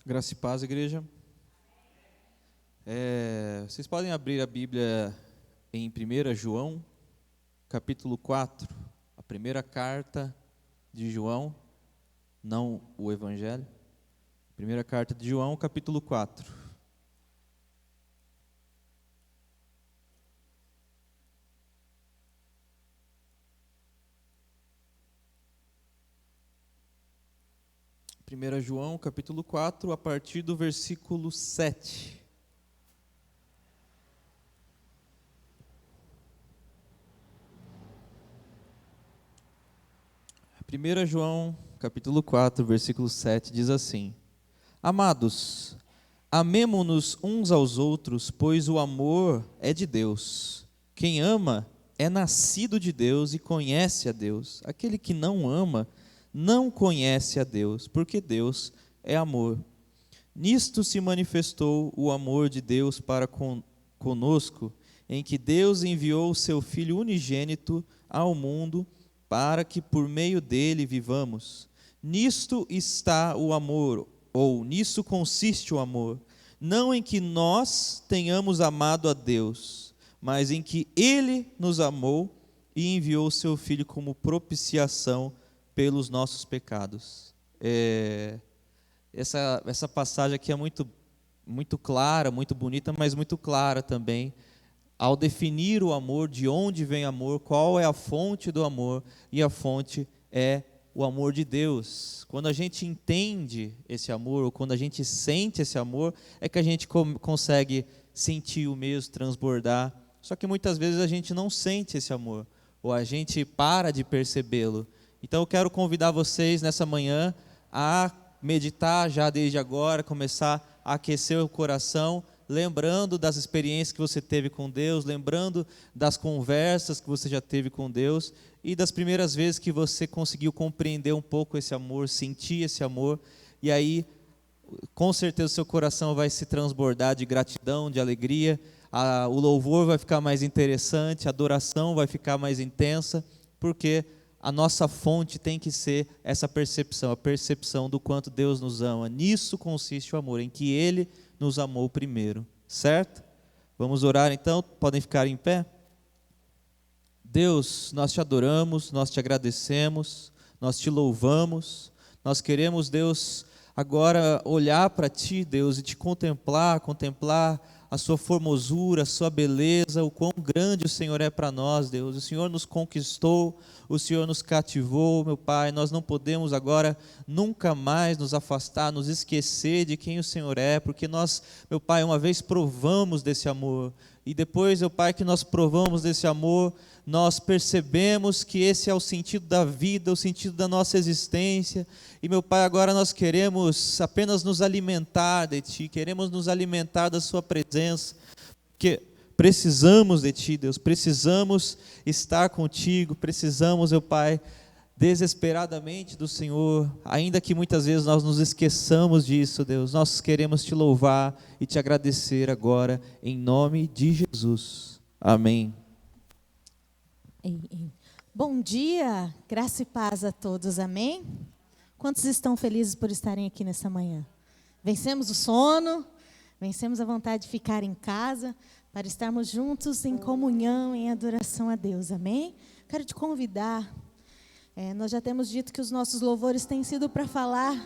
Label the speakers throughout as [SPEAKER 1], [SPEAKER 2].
[SPEAKER 1] Graça e paz, igreja. Vocês podem abrir a Bíblia em 1 João, capítulo 4, a primeira carta de João, não o Evangelho. Primeira carta de João, capítulo 4. Primeira João, capítulo 4, a partir do versículo 7. Primeira João, capítulo 4, versículo 7, diz assim: Amados, amemo-nos uns aos outros, pois o amor é de Deus. Quem ama é nascido de Deus e conhece a Deus. Aquele que não ama não conhece a Deus, porque Deus é amor. Nisto se manifestou o amor de Deus para conosco, em que Deus enviou o seu Filho unigênito ao mundo, para que por meio dele vivamos. Nisto está o amor, ou nisso consiste o amor, não em que nós tenhamos amado a Deus, mas em que Ele nos amou e enviou o seu Filho como propiciação pelos nossos pecados. Essa passagem aqui é muito clara, muito bonita, mas muito clara também, ao definir o amor, de onde vem amor, qual é a fonte do amor, e a fonte é o amor de Deus. Quando a gente entende esse amor, ou quando a gente sente esse amor, é que a gente consegue sentir o mesmo, transbordar. Só que muitas vezes a gente não sente esse amor, ou a gente para de percebê-lo. Então eu quero convidar vocês nessa manhã a meditar já desde agora, começar a aquecer o coração, lembrando das experiências que você teve com Deus, lembrando das conversas que você já teve com Deus e das primeiras vezes que você conseguiu compreender um pouco esse amor, sentir esse amor, e aí com certeza o seu coração vai se transbordar de gratidão, de alegria, o louvor vai ficar mais interessante, a adoração vai ficar mais intensa, porque a nossa fonte tem que ser essa percepção, a percepção do quanto Deus nos ama. Nisso consiste o amor, em que Ele nos amou primeiro, certo? Vamos orar então, podem ficar em pé? Deus, nós te adoramos, nós te agradecemos, nós te louvamos, nós queremos, Deus, agora olhar para Ti, Deus, e te contemplar a sua formosura, a sua beleza, o quão grande o Senhor é para nós, Deus. O Senhor nos conquistou, o Senhor nos cativou, meu Pai. Nós não podemos agora nunca mais nos afastar, nos esquecer de quem o Senhor é, porque nós, meu Pai, uma vez provamos desse amor, e depois, meu Pai, que nós provamos desse amor, nós percebemos que esse é o sentido da vida, o sentido da nossa existência, e meu Pai, agora nós queremos apenas nos alimentar de Ti, queremos nos alimentar da Sua presença, porque precisamos de Ti, Deus, precisamos estar contigo, precisamos, meu Pai, desesperadamente do Senhor, ainda que muitas vezes nós nos esqueçamos disso, Deus, nós queremos Te louvar e Te agradecer agora, em nome de Jesus. Amém.
[SPEAKER 2] Bom dia, graça e paz a todos, amém? Quantos estão felizes por estarem aqui nessa manhã? Vencemos o sono, vencemos a vontade de ficar em casa, para estarmos juntos em comunhão, em adoração a Deus, amém? Quero te convidar, nós já temos dito que os nossos louvores têm sido para falar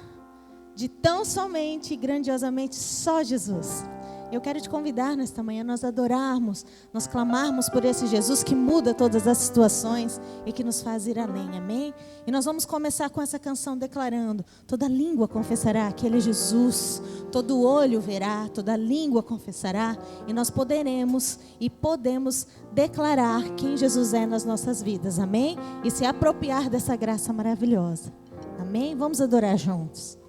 [SPEAKER 2] de tão somente e grandiosamente só Jesus. Eu quero te convidar nesta manhã, nós adorarmos, nós clamarmos por esse Jesus que muda todas as situações e que nos faz ir além, amém? E nós vamos começar com essa canção declarando: toda língua confessará que Ele é Jesus, todo olho verá, toda língua confessará, e nós poderemos e podemos declarar quem Jesus é nas nossas vidas, amém? E se apropriar dessa graça maravilhosa, amém? Vamos adorar juntos.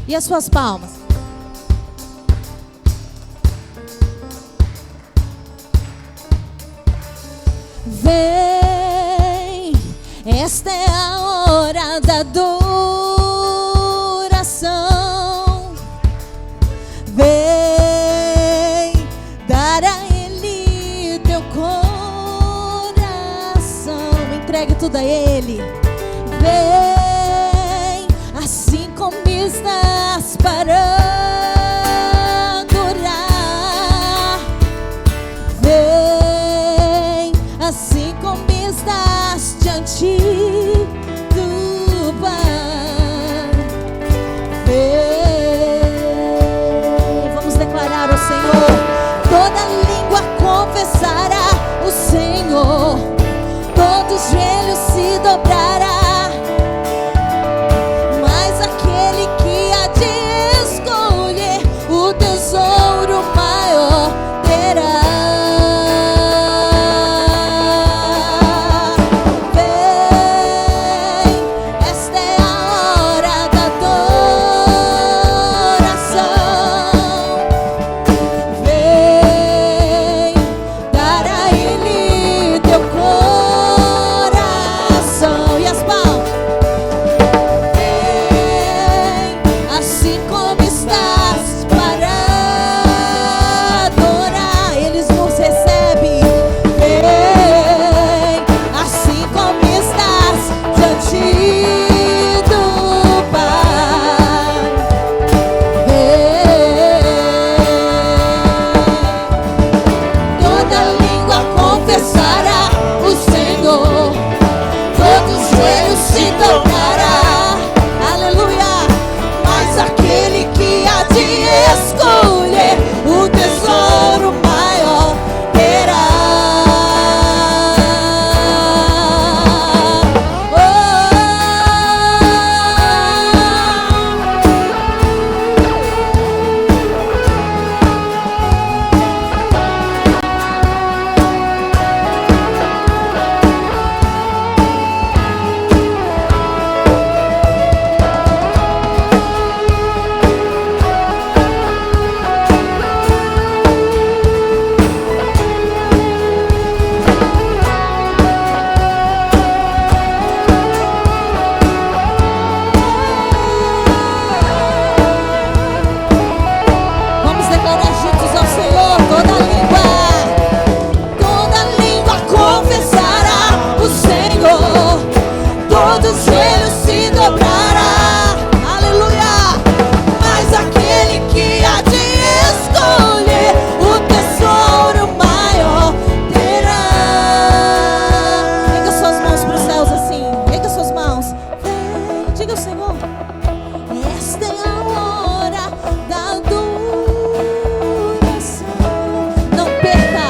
[SPEAKER 2] E as suas palmas? Vem, esta é a hora da adoração. Vem, dar a Ele teu coração. Entregue tudo a Ele. Vem. como estás para adorar. Vem, assim como estás diante do Pai. Vem, vamos declarar ao Senhor. Toda língua confessará o Senhor, todo joelho se dobrará. Mas aquele que há de escolher o tesouro maior terá. Vem, esta é a hora da adoração. Vem, dar a Ele teu coração. E as palmas. Vem, assim como estás para adorar. Eles nos recebem. Vem, assim como estás diante do Pai. Vem, toda língua confessará o Senhor, todo joelho se dobrará. Aleluia. Mas aquele que há de escolher o tesouro maior terá. Vamos declarar juntos ao Senhor. Toda língua confessará o Senhor, todo joelho se dobrará. Aleluia. Mas aquele que há de escolher o tesouro maior terá. Erga suas mãos para os céus assim. Erga suas mãos. Vem, diga ao Senhor. Esta é a hora da adoração. Não perca.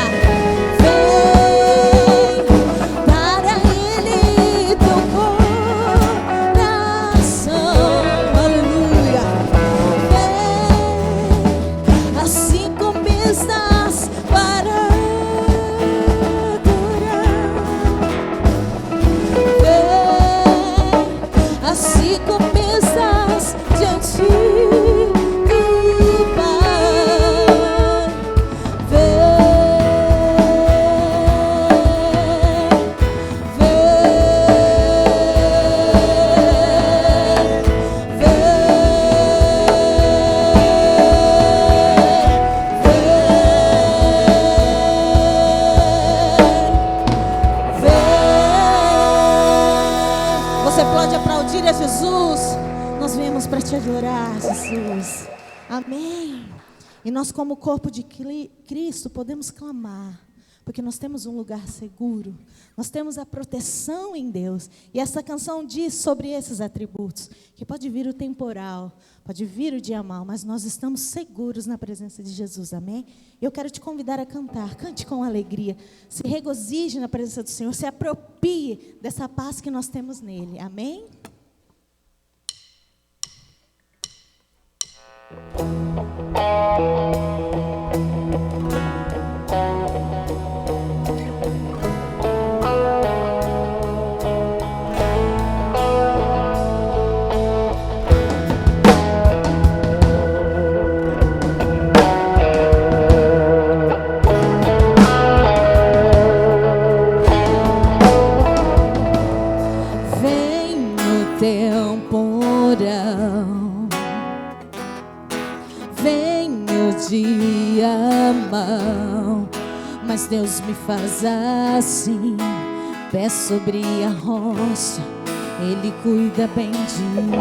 [SPEAKER 2] Vem, dar a Ele teu coração. Aleluia. Vem, assim como estás para adorar. Vem, assim como estás diante do Pai. Você pode aplaudir a Jesus. Nós viemos para te adorar, Jesus. Amém. E nós, como corpo de Cristo, podemos clamar, porque nós temos um lugar seguro. Nós temos a proteção em Deus. E essa canção diz sobre esses atributos, que pode vir o temporal, pode vir o dia mau, mas nós estamos seguros na presença de Jesus. Amém? Eu quero te convidar a cantar. Cante com alegria. Se regozije na presença do Senhor. Se aproprie dessa paz que nós temos nele. Amém? Vem no temporal, vem no dia mau, mas Deus me faz assim. Pé sobre a rocha, Ele cuida bem de mim.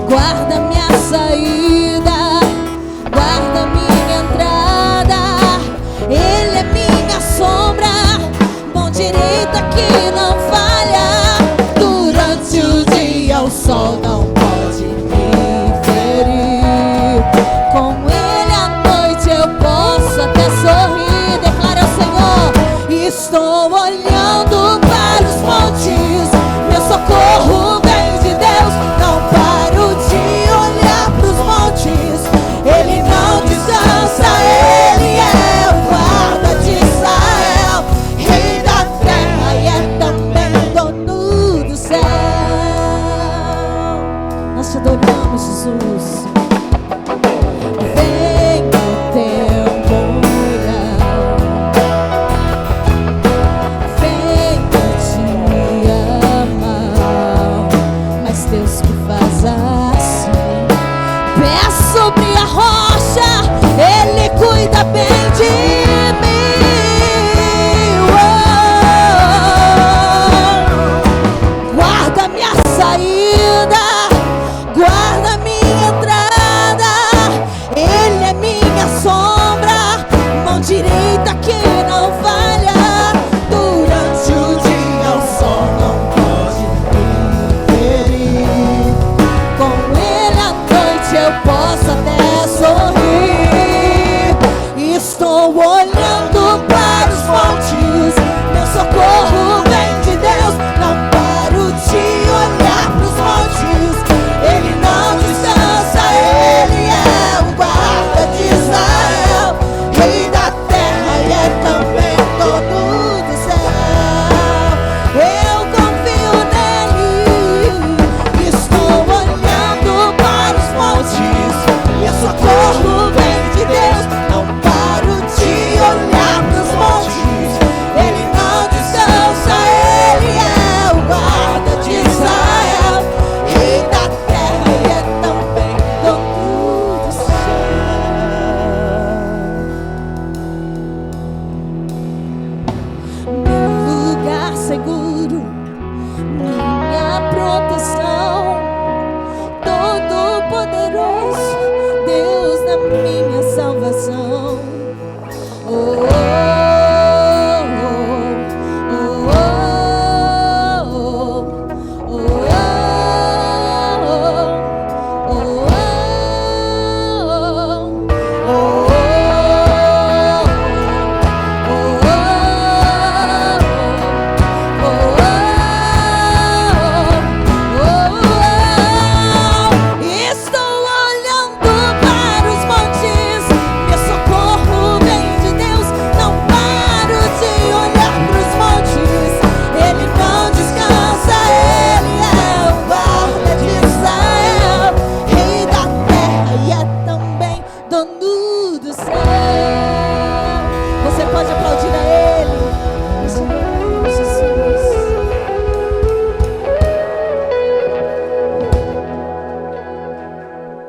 [SPEAKER 2] Guarda minha saída, guarda minha entrada. Ele é minha sombra, mão direita que não falha. Durante o dia o sol não pode me ferir. Com ele à noite eu posso até sorrir. Declara ao Senhor: estou olhando para os montes, meu socorro vem de Deus. Não paro de olhar para os montes, ele não descansa. Ele é o guarda de Israel, rei da terra e é também dono do céu. Nós te adoramos, Jesus. Vem o temporal, vem te amar, mas Deus que faz assim. Pé sobre a rocha, Ele cuida bem de mim. Guarda minha saída, guarda minha entrada. Ele é minha sombra, mão direita que não falha. Durante o dia o sol não pode me ferir. Com ele à noite eu posso até sorrir. Estou olhando para os montes, meu socorro vem de Deus. Não paro de olhar para os montes, ele não descansa. Ele é o guarda de Israel, rei da terra e é também dono do céu. Eu confio nele, estou olhando para os montes, meu socorro vem de Deus. Não paro de olhar para os montes, ele não descansa. Ele é o guarda de Israel, rei da terra e é também dono do céu. Meu lugar seguro, minha proteção, todo poderoso, Deus da minha salvação. Oh, estou olhando para os montes, meu socorro vem de Deus. Não paro de olhar para os montes, ele não descansa. Ele é o guarda de Israel, rei da terra e é também dono do céu. Você pode aplaudir a ele. Jesus.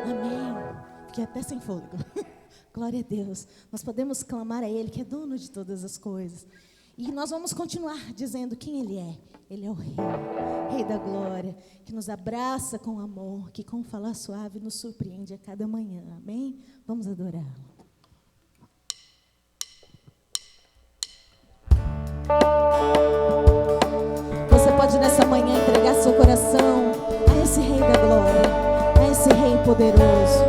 [SPEAKER 2] Amém. Fiquei até sem fôlego. Glória a Deus. Nós podemos clamar a Ele, que é dono de todas as coisas. E nós vamos continuar dizendo quem Ele é. Ele é o Rei, Rei da glória, que nos abraça com amor, que com falar suave nos surpreende a cada manhã. Amém? Vamos adorá-lo. Você pode nessa manhã entregar seu coração a esse Rei da glória, a esse Rei poderoso.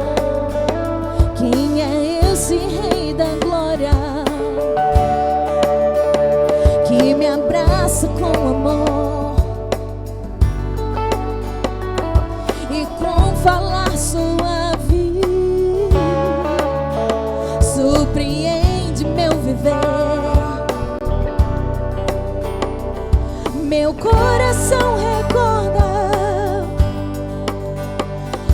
[SPEAKER 2] Quem é esse Rei da glória que me abraça com amor e com falar suave surpreende meu viver? Meu coração recorda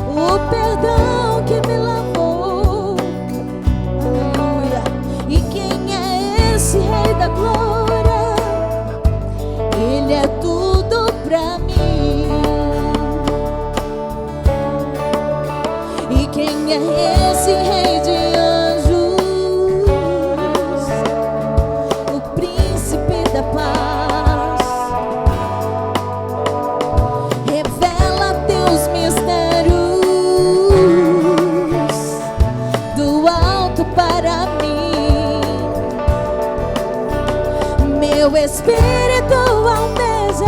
[SPEAKER 2] o perdão que me lavou. Aleluia. E quem é esse Rei da glória? Ele é tudo pra mim. E quem é esse Rei de anjos? O príncipe da paz. Teu Espírito almeja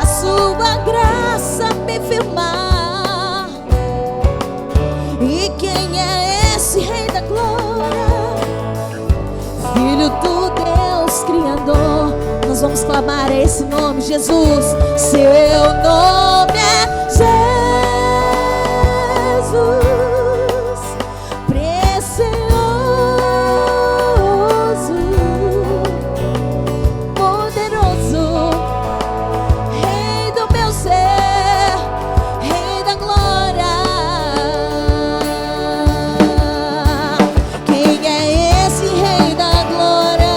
[SPEAKER 2] a sua graça me firmar. E quem é esse Rei da Glória? Filho do Deus Criador. Nós vamos clamar esse nome, Jesus. Seu nome é Jesus, precioso, poderoso, Rei do meu ser, Rei da glória. Quem é esse Rei da glória?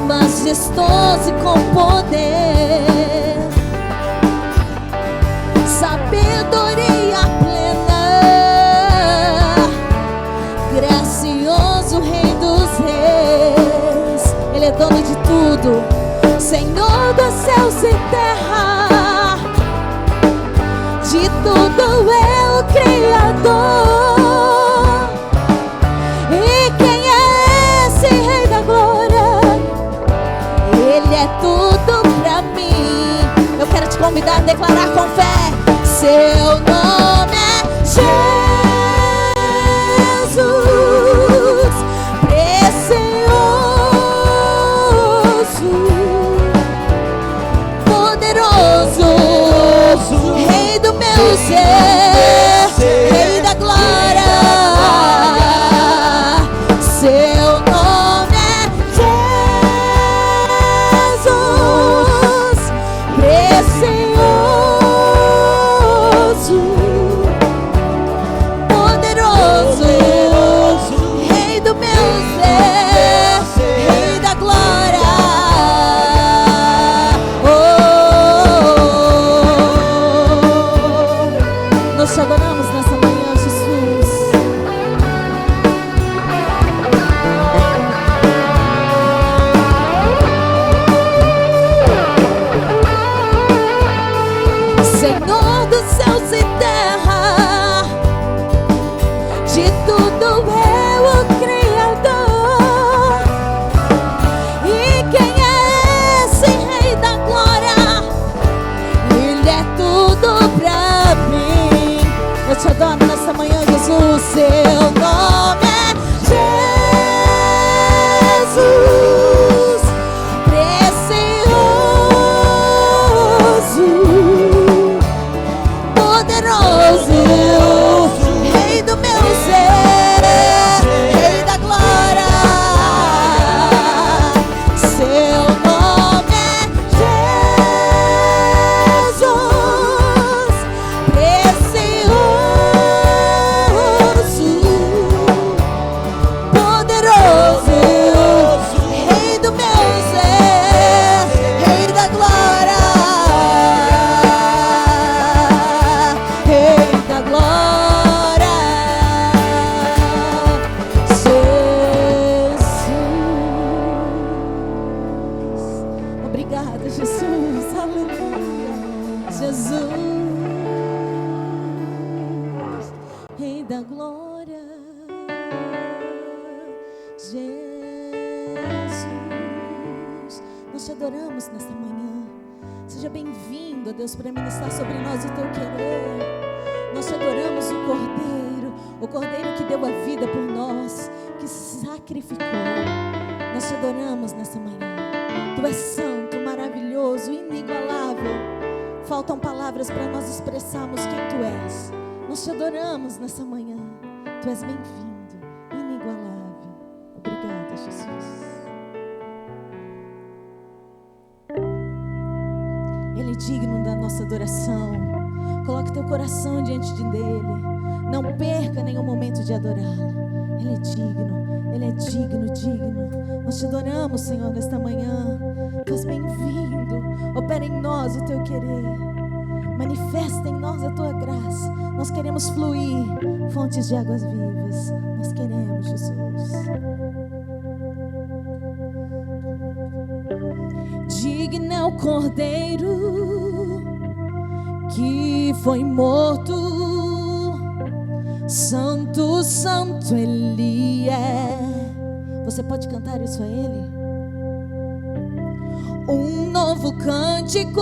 [SPEAKER 2] Majestoso e com poder, sabedoria plena, gracioso Rei dos reis. Ele é dono de tudo, Senhor dos céus e terra, de tudo é o Criador. E quem é esse Rei da glória? Ele é tudo pra mim. Eu quero te convidar a declarar com fé: seu nome é Jesus, precioso, poderoso, Rei do meu ser, Rei da glória. Seu nome é Jesus, precioso, poderoso, Rei do meu ser, Rei da glória. Nós te adoramos nessa manhã, Jesus. Senhor dos céus e terra, de tudo é o Criador. E quem é esse Rei da glória? Ele é tudo pra mim. Eu te adoro nessa manhã, Jesus. Seu nome é Jesus, precioso, poderoso, Rei do meu ser, Rei da glória. Seu nome é Jesus, precioso, poderoso, Rei do meu ser, Rei da glória. Rei da glória, Jesus. Obrigada, Jesus. Aleluia. Jesus, Rei da glória. Jesus, nós te adoramos nesta manhã. Seja bem-vindo, ó Deus, para ministrar sobre nós o teu querer. Nós te adoramos o Cordeiro que deu a vida por nós, que se sacrificou. Nós te adoramos nessa manhã. Tu és santo, maravilhoso, inigualável. Faltam palavras para nós expressarmos quem tu és. Nós te adoramos nessa manhã. Tu és bem-vindo, inigualável. Obrigada, Jesus. Ele é digno da nossa adoração. Coloque teu coração diante dele. Não perca nenhum momento de adorá-lo. Ele é digno, ele é digno, digno. Nós te adoramos, Senhor, nesta manhã. Tu és bem-vindo. Opera em nós o teu querer. Manifesta em nós a tua graça. Nós queremos fluir fontes de águas vivas. Nós queremos, Jesus. Digno é o Cordeiro que foi morto. Santo, santo Ele é. Você pode cantar isso a Ele? Um novo cântico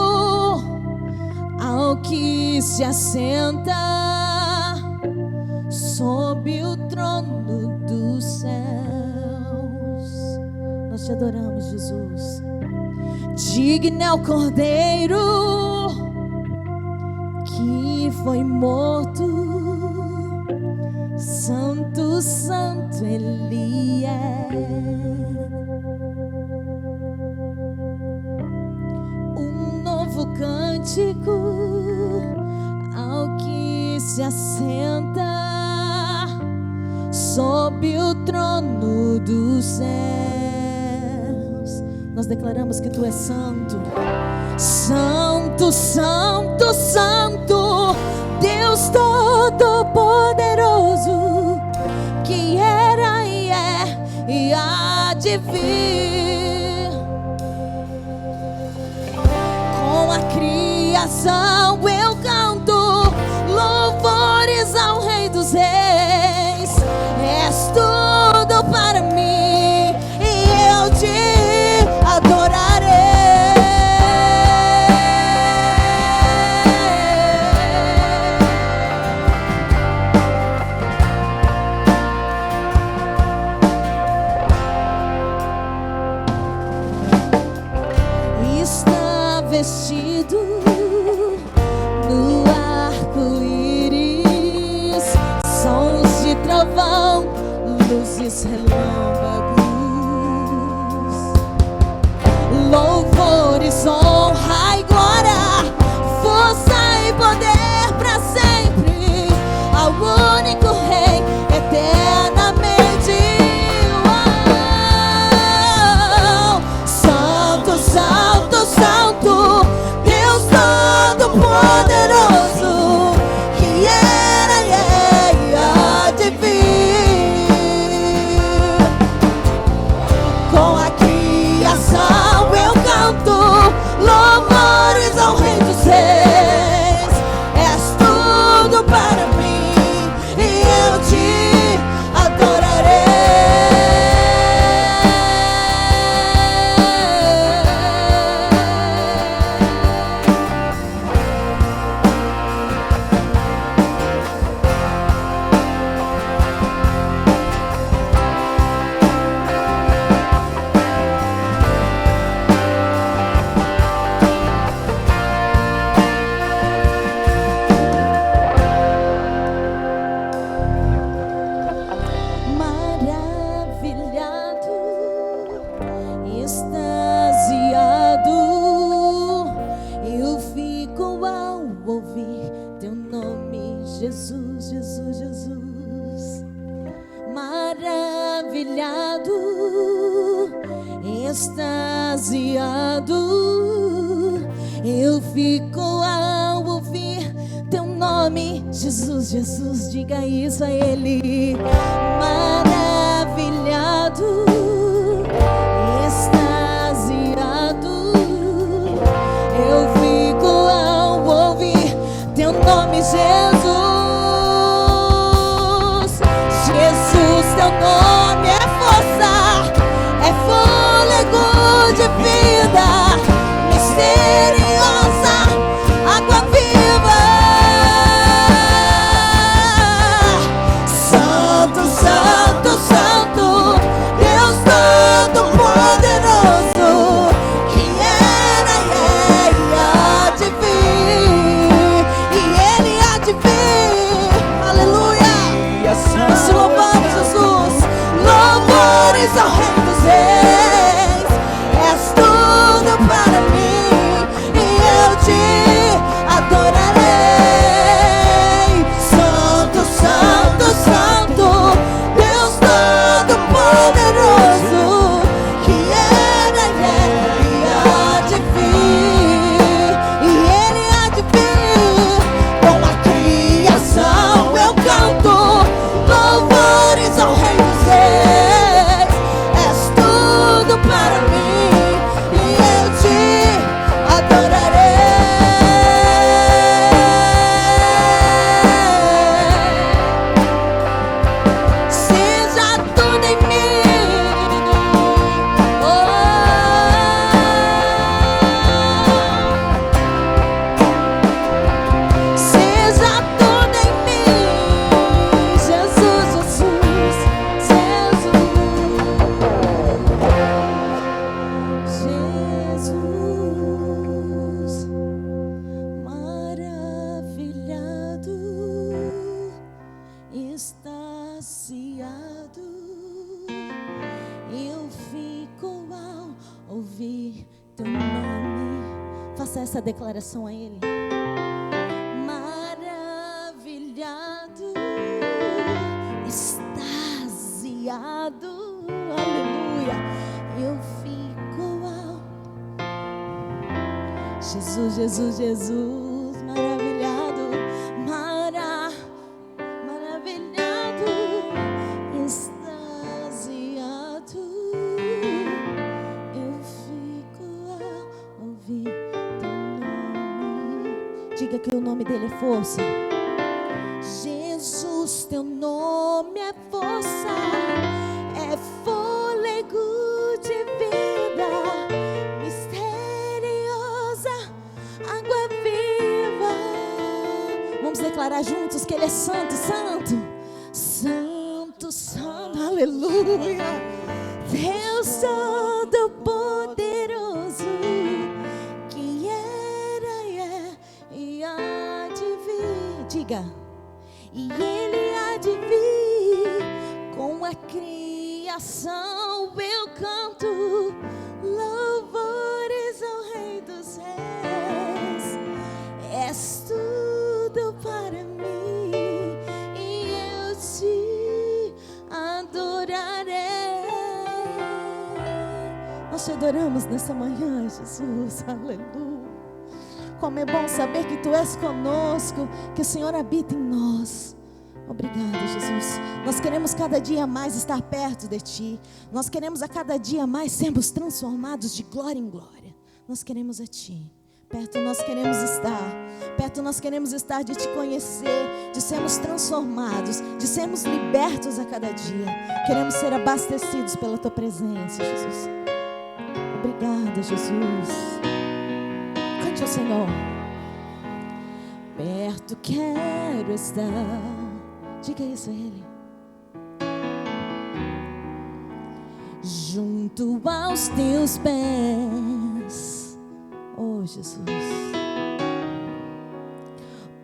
[SPEAKER 2] ao que se assenta sob o trono dos céus. Nós te adoramos, Jesus. Digno é o Cordeiro que foi morto. Santo, santo Ele é. Um novo cântico ao que se assenta sob o trono dos céus. Nós declaramos que Tu és santo. Santo, santo, santo, Deus Todo-Poderoso, que era e é e há de vir. Com a criação eu canto louvores ao Rei dos Reis. És tudo para mim e eu te adorarei. Vestido no arco-íris, sons de trovão, luzes, relâmpagos, louvores, honra e glória, força e poder para sempre ao único Rei eternamente. Santo, santo, santo, Deus Todo-Poderoso, que era e é e há de vir. Com a criação eu canto louvores ao Rei dos Reis. És tudo para mim e eu te adorarei. Maravilhado, extasiado, eu fico ao ouvir Teu nome, Jesus, Jesus, Jesus. Maravilhado, extasiado, eu fico ao ouvir Teu nome, Jesus, Jesus. Diga isso a Ele. Maravilhado, extasiado, eu fico ao ouvir Teu nome, Jesus. Jesus, Teu nome é força, é fôlego de vida, misteriosa, água viva. Santo, santo, extasiado eu fico ao ouvir teu nome. Faça essa declaração a Ele. Maravilhado, extasiado, aleluia, eu fico ao Jesus, Jesus, Jesus, maravilhado, maravilhado, extasiado, eu fico ao ouvir teu nome. Diga que o nome dele é força. Jesus, teu nome é força, é fôlego de vida, misteriosa, água viva. Vamos declarar juntos que Ele é santo, santo, santo, santo, aleluia. Deus Todo-Poderoso, que era e há de vir. Diga. E Ele há de vir, com a criação eu canto louvores ao Rei dos Reis. És tudo para mim e eu te adorarei. Nós te adoramos nessa manhã, Jesus, aleluia. Como é bom saber que Tu és conosco, que o Senhor habita em nós. Obrigado, Jesus. Nós queremos cada dia mais estar perto de Ti. Nós queremos a cada dia mais sermos transformados de glória em glória. Nós queremos a Ti. Perto nós queremos estar. Perto nós queremos estar de Te conhecer, de sermos transformados, de sermos libertos a cada dia. Queremos ser abastecidos pela Tua presença, Jesus. Obrigada, Jesus. Cante ao Senhor. Perto quero estar. Diga isso a Ele. Junto aos Teus pés, oh Jesus,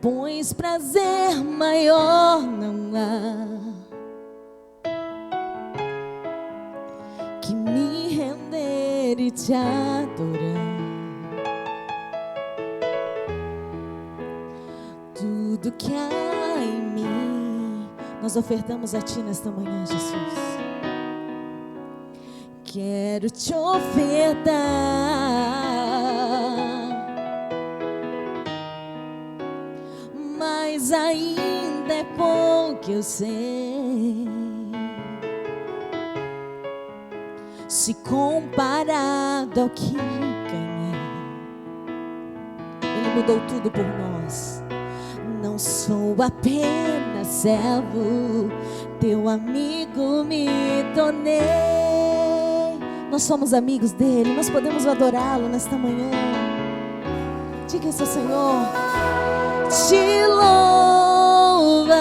[SPEAKER 2] pois prazer maior não há que me render e Te adorar. Tudo que há em mim, nós ofertamos a Ti nesta manhã, Jesus. Quero Te ofertar, mas ainda é pouco eu sei, se comparado ao que ganhei. Ele mudou tudo por nós. Não sou apenas servo, Teu amigo me tornei. Nós somos amigos dele, nós podemos adorá-lo nesta manhã. Diga isso ao Senhor. Te louvarei,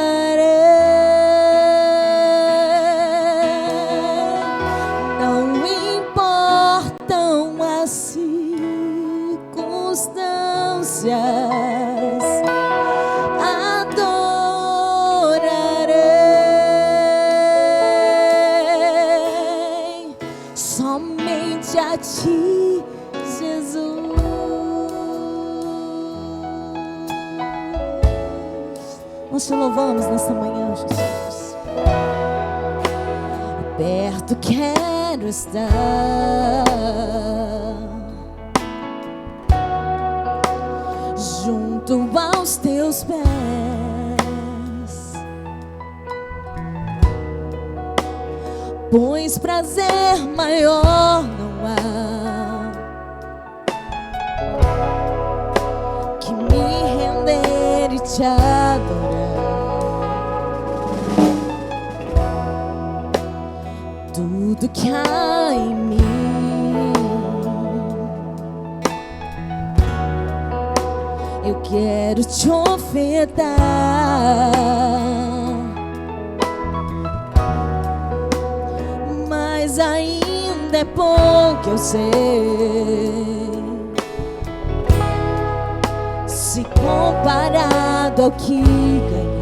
[SPEAKER 2] não importam as circunstâncias, adorarei somente a Ti, Jesus. Nós Te louvamos nesta manhã, Jesus. Perto quero estar, junto aos Teus pés, pois prazer maior não há que me render e Te adorar. Tudo que há em mim, eu quero Te ofertar, mas ainda é pouco eu sei, se comparado ao que ganhei.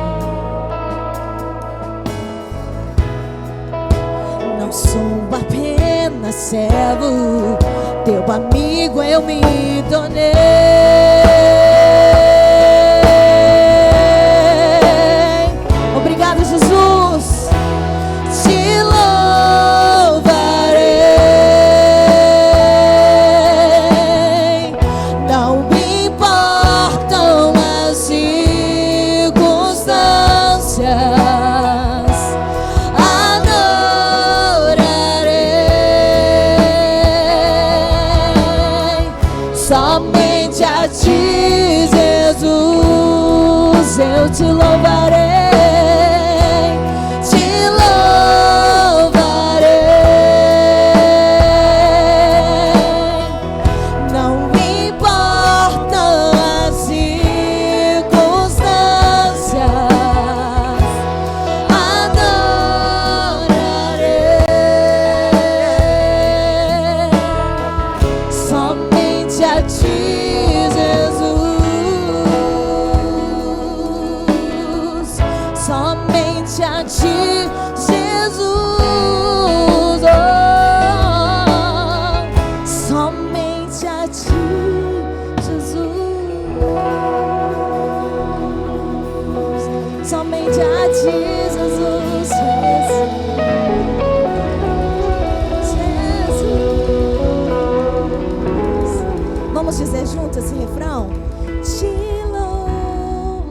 [SPEAKER 2] sou apenas servo, teu amigo eu me tornei. Obrigado, Jesus. Te louvarei. Não me importam as circunstâncias. Somente a ti, Jesus, eu te louvarei, te louvarei. Não me importam as circunstâncias, adorarei. Somente a ti, Jesus, somente a ti, Jesus, oh, somente a ti, Jesus, somente a ti, Jesus, Jesus. Vamos dizer junto esse refrão? Te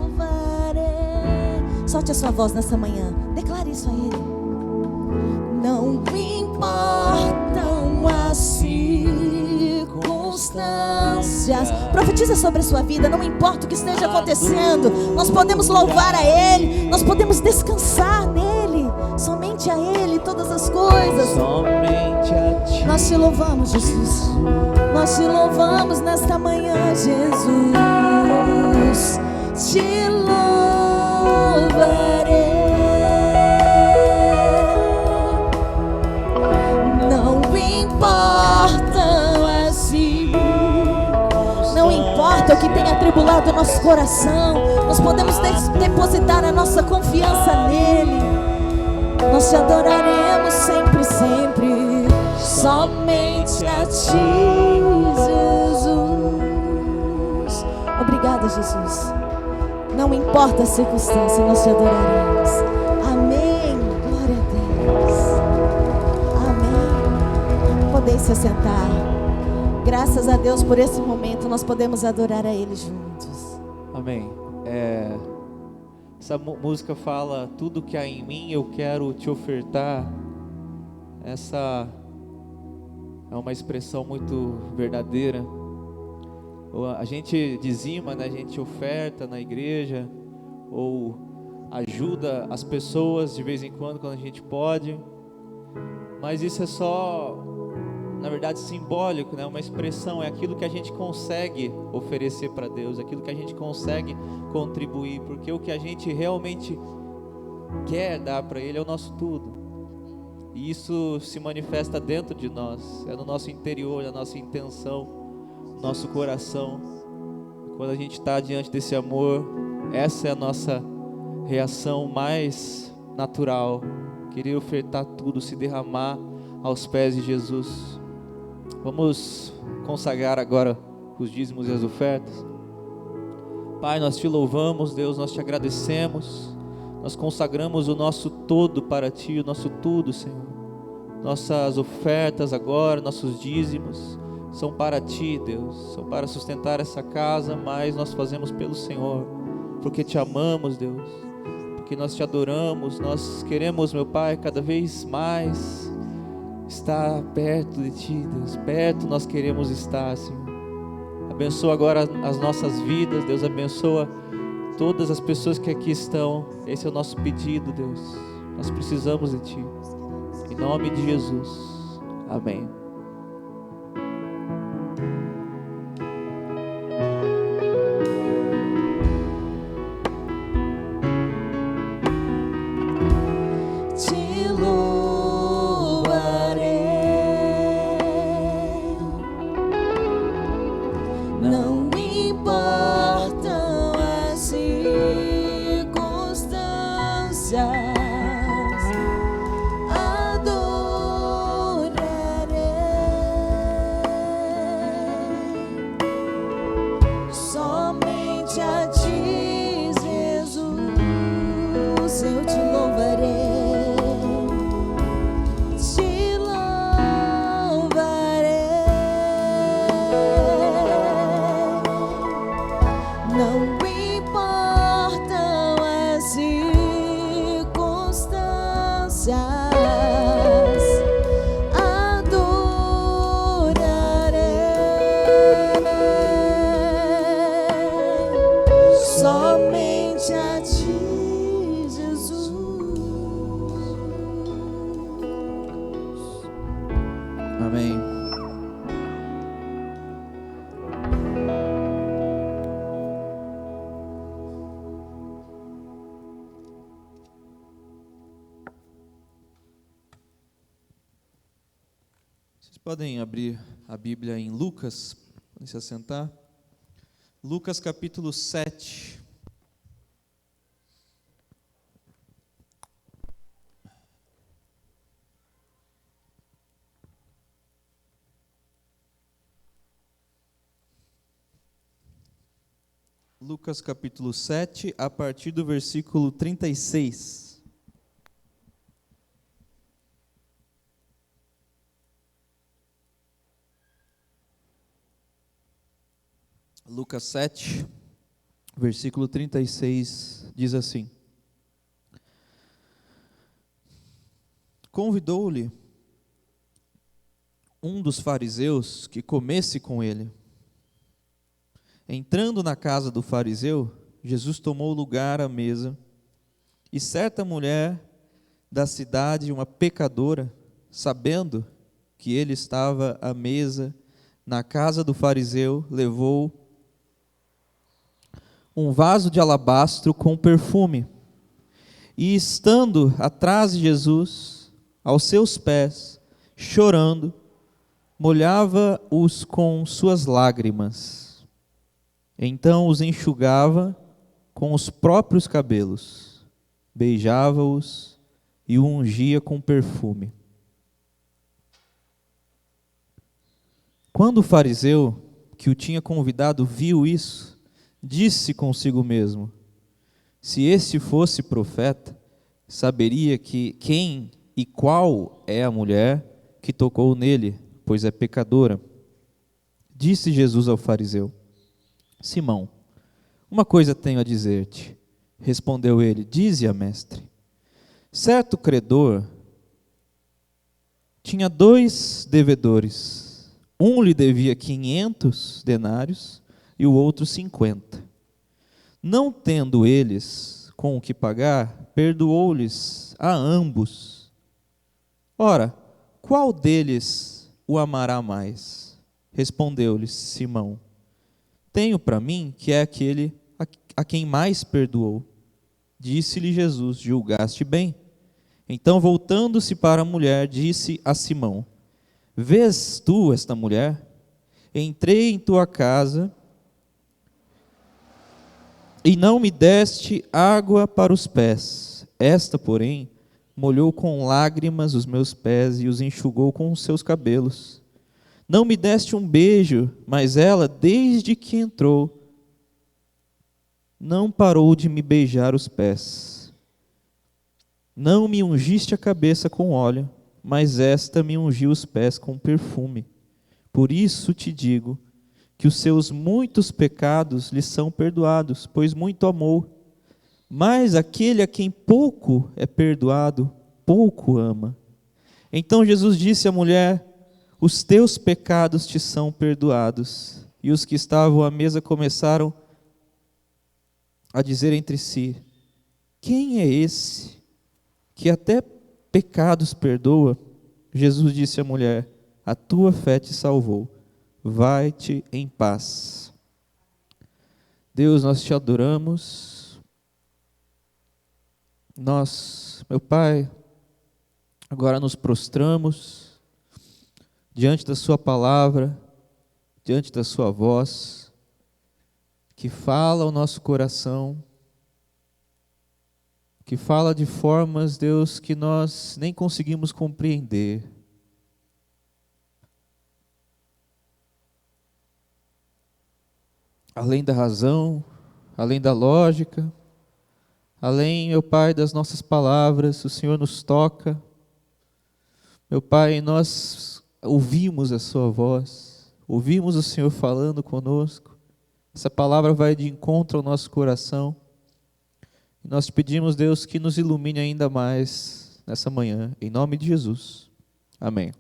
[SPEAKER 2] louvarei. Solte a sua voz nessa manhã. Declare isso a Ele. Não importam as circunstâncias. Profetiza sobre a sua vida. Não importa o que esteja acontecendo, nós podemos louvar a Ele. Nós podemos descansar nele. Somente a Ele todas as coisas.
[SPEAKER 1] Somente a ti.
[SPEAKER 2] Nós te louvamos, Jesus. Nós te louvamos nesta manhã, Jesus. Te louvarei. Não importam as circunstâncias. Não importa o que tenha atribulado o nosso coração. Nós podemos depositar a nossa confiança nele. Nós te adoraremos sempre, sempre. Somente a ti, Jesus. Obrigada, Jesus. Não importa a circunstância, nós te adoraremos. Amém. Glória a Deus. Amém. Podeis se assentar. Graças a Deus por esse momento, nós podemos adorar a Ele juntos.
[SPEAKER 1] Amém. Essa música fala: tudo que há em mim eu quero te ofertar. Essa é uma expressão muito verdadeira. A gente dizima, né? A gente oferta na igreja, ou ajuda as pessoas de vez em quando a gente pode. Mas isso é só, na verdade, simbólico, né? Uma expressão, é aquilo que a gente consegue oferecer para Deus, aquilo que a gente consegue contribuir, porque o que a gente realmente quer dar para Ele é o nosso tudo. E isso se manifesta dentro de nós, é no nosso interior, na nossa intenção, no nosso coração. Quando a gente está diante desse amor, essa é a nossa reação mais natural. Querer ofertar tudo, se derramar aos pés de Jesus. Vamos consagrar agora os dízimos e as ofertas. Pai, nós te louvamos, Deus, nós te agradecemos. Nós consagramos o nosso todo para ti, o nosso tudo, Senhor. Nossas ofertas agora, nossos dízimos são para ti, Deus. São para sustentar essa casa, mas nós fazemos pelo Senhor, porque te amamos, Deus. Porque nós te adoramos, nós queremos, meu Pai, cada vez mais estar perto de ti, Deus. Perto nós queremos estar, Senhor. Abençoa agora as nossas vidas, Deus. Abençoa todas as pessoas que aqui estão. Esse é o nosso pedido, Deus. Nós precisamos de ti. Em nome de Jesus. Amém.
[SPEAKER 2] Te louvarei. Não importam as circunstâncias, adorarei. somente a ti, Jesus.
[SPEAKER 1] Amém. Vocês podem abrir a Bíblia em Lucas, podem se assentar. Lucas capítulo 7. Lucas capítulo 7, a partir do versículo 36. Lucas 7, versículo 36, diz assim: Convidou-lhe um dos fariseus que comesse com ele. Entrando na casa do fariseu, Jesus tomou lugar à mesa, e certa mulher da cidade, uma pecadora, sabendo que ele estava à mesa na casa do fariseu, levou um vaso de alabastro com perfume, e estando atrás de Jesus, aos seus pés, chorando, molhava-os com suas lágrimas. Então os enxugava com os próprios cabelos, beijava-os e o ungia com perfume. Quando o fariseu que o tinha convidado viu isso, disse consigo mesmo: se este fosse profeta, saberia que quem e qual é a mulher que tocou nele, pois é pecadora. Disse Jesus ao fariseu: Simão, uma coisa tenho a dizer-te. Respondeu ele: dize-a, mestre. Certo credor tinha 2 devedores. Um lhe devia 500 denários e o outro 50. Não tendo eles com o que pagar, perdoou-lhes a ambos. Ora, qual deles o amará mais? Respondeu-lhe Simão: tenho para mim que é aquele a quem mais perdoou. Disse-lhe Jesus: julgaste bem. Então, voltando-se para a mulher, disse a Simão: vês tu esta mulher? Entrei em tua casa e não me deste água para os pés. Esta, porém, molhou com lágrimas os meus pés e os enxugou com os seus cabelos. Não me deste um beijo, mas ela, desde que entrou, não parou de me beijar os pés. Não me ungiste a cabeça com óleo, mas esta me ungiu os pés com perfume. Por isso te digo que os seus muitos pecados lhe são perdoados, pois muito amou. Mas aquele a quem pouco é perdoado, pouco ama. Então Jesus disse à mulher: os teus pecados te são perdoados. E os que estavam à mesa começaram a dizer entre si: quem é esse que até pecados perdoa? Jesus disse à mulher: a tua fé te salvou. Vai-te em paz. Deus, nós te adoramos. Nós, meu Pai, agora nos prostramos diante da sua palavra, diante da sua voz, que fala ao nosso coração, que fala de formas, Deus, que nós nem conseguimos compreender. Além da razão, além da lógica, além, meu Pai, das nossas palavras, o Senhor nos toca. Meu Pai, nós ouvimos a sua voz, ouvimos o Senhor falando conosco. Essa palavra vai de encontro ao nosso coração. E nós te pedimos, Deus, que nos ilumine ainda mais, nessa manhã, em nome de Jesus. Amém.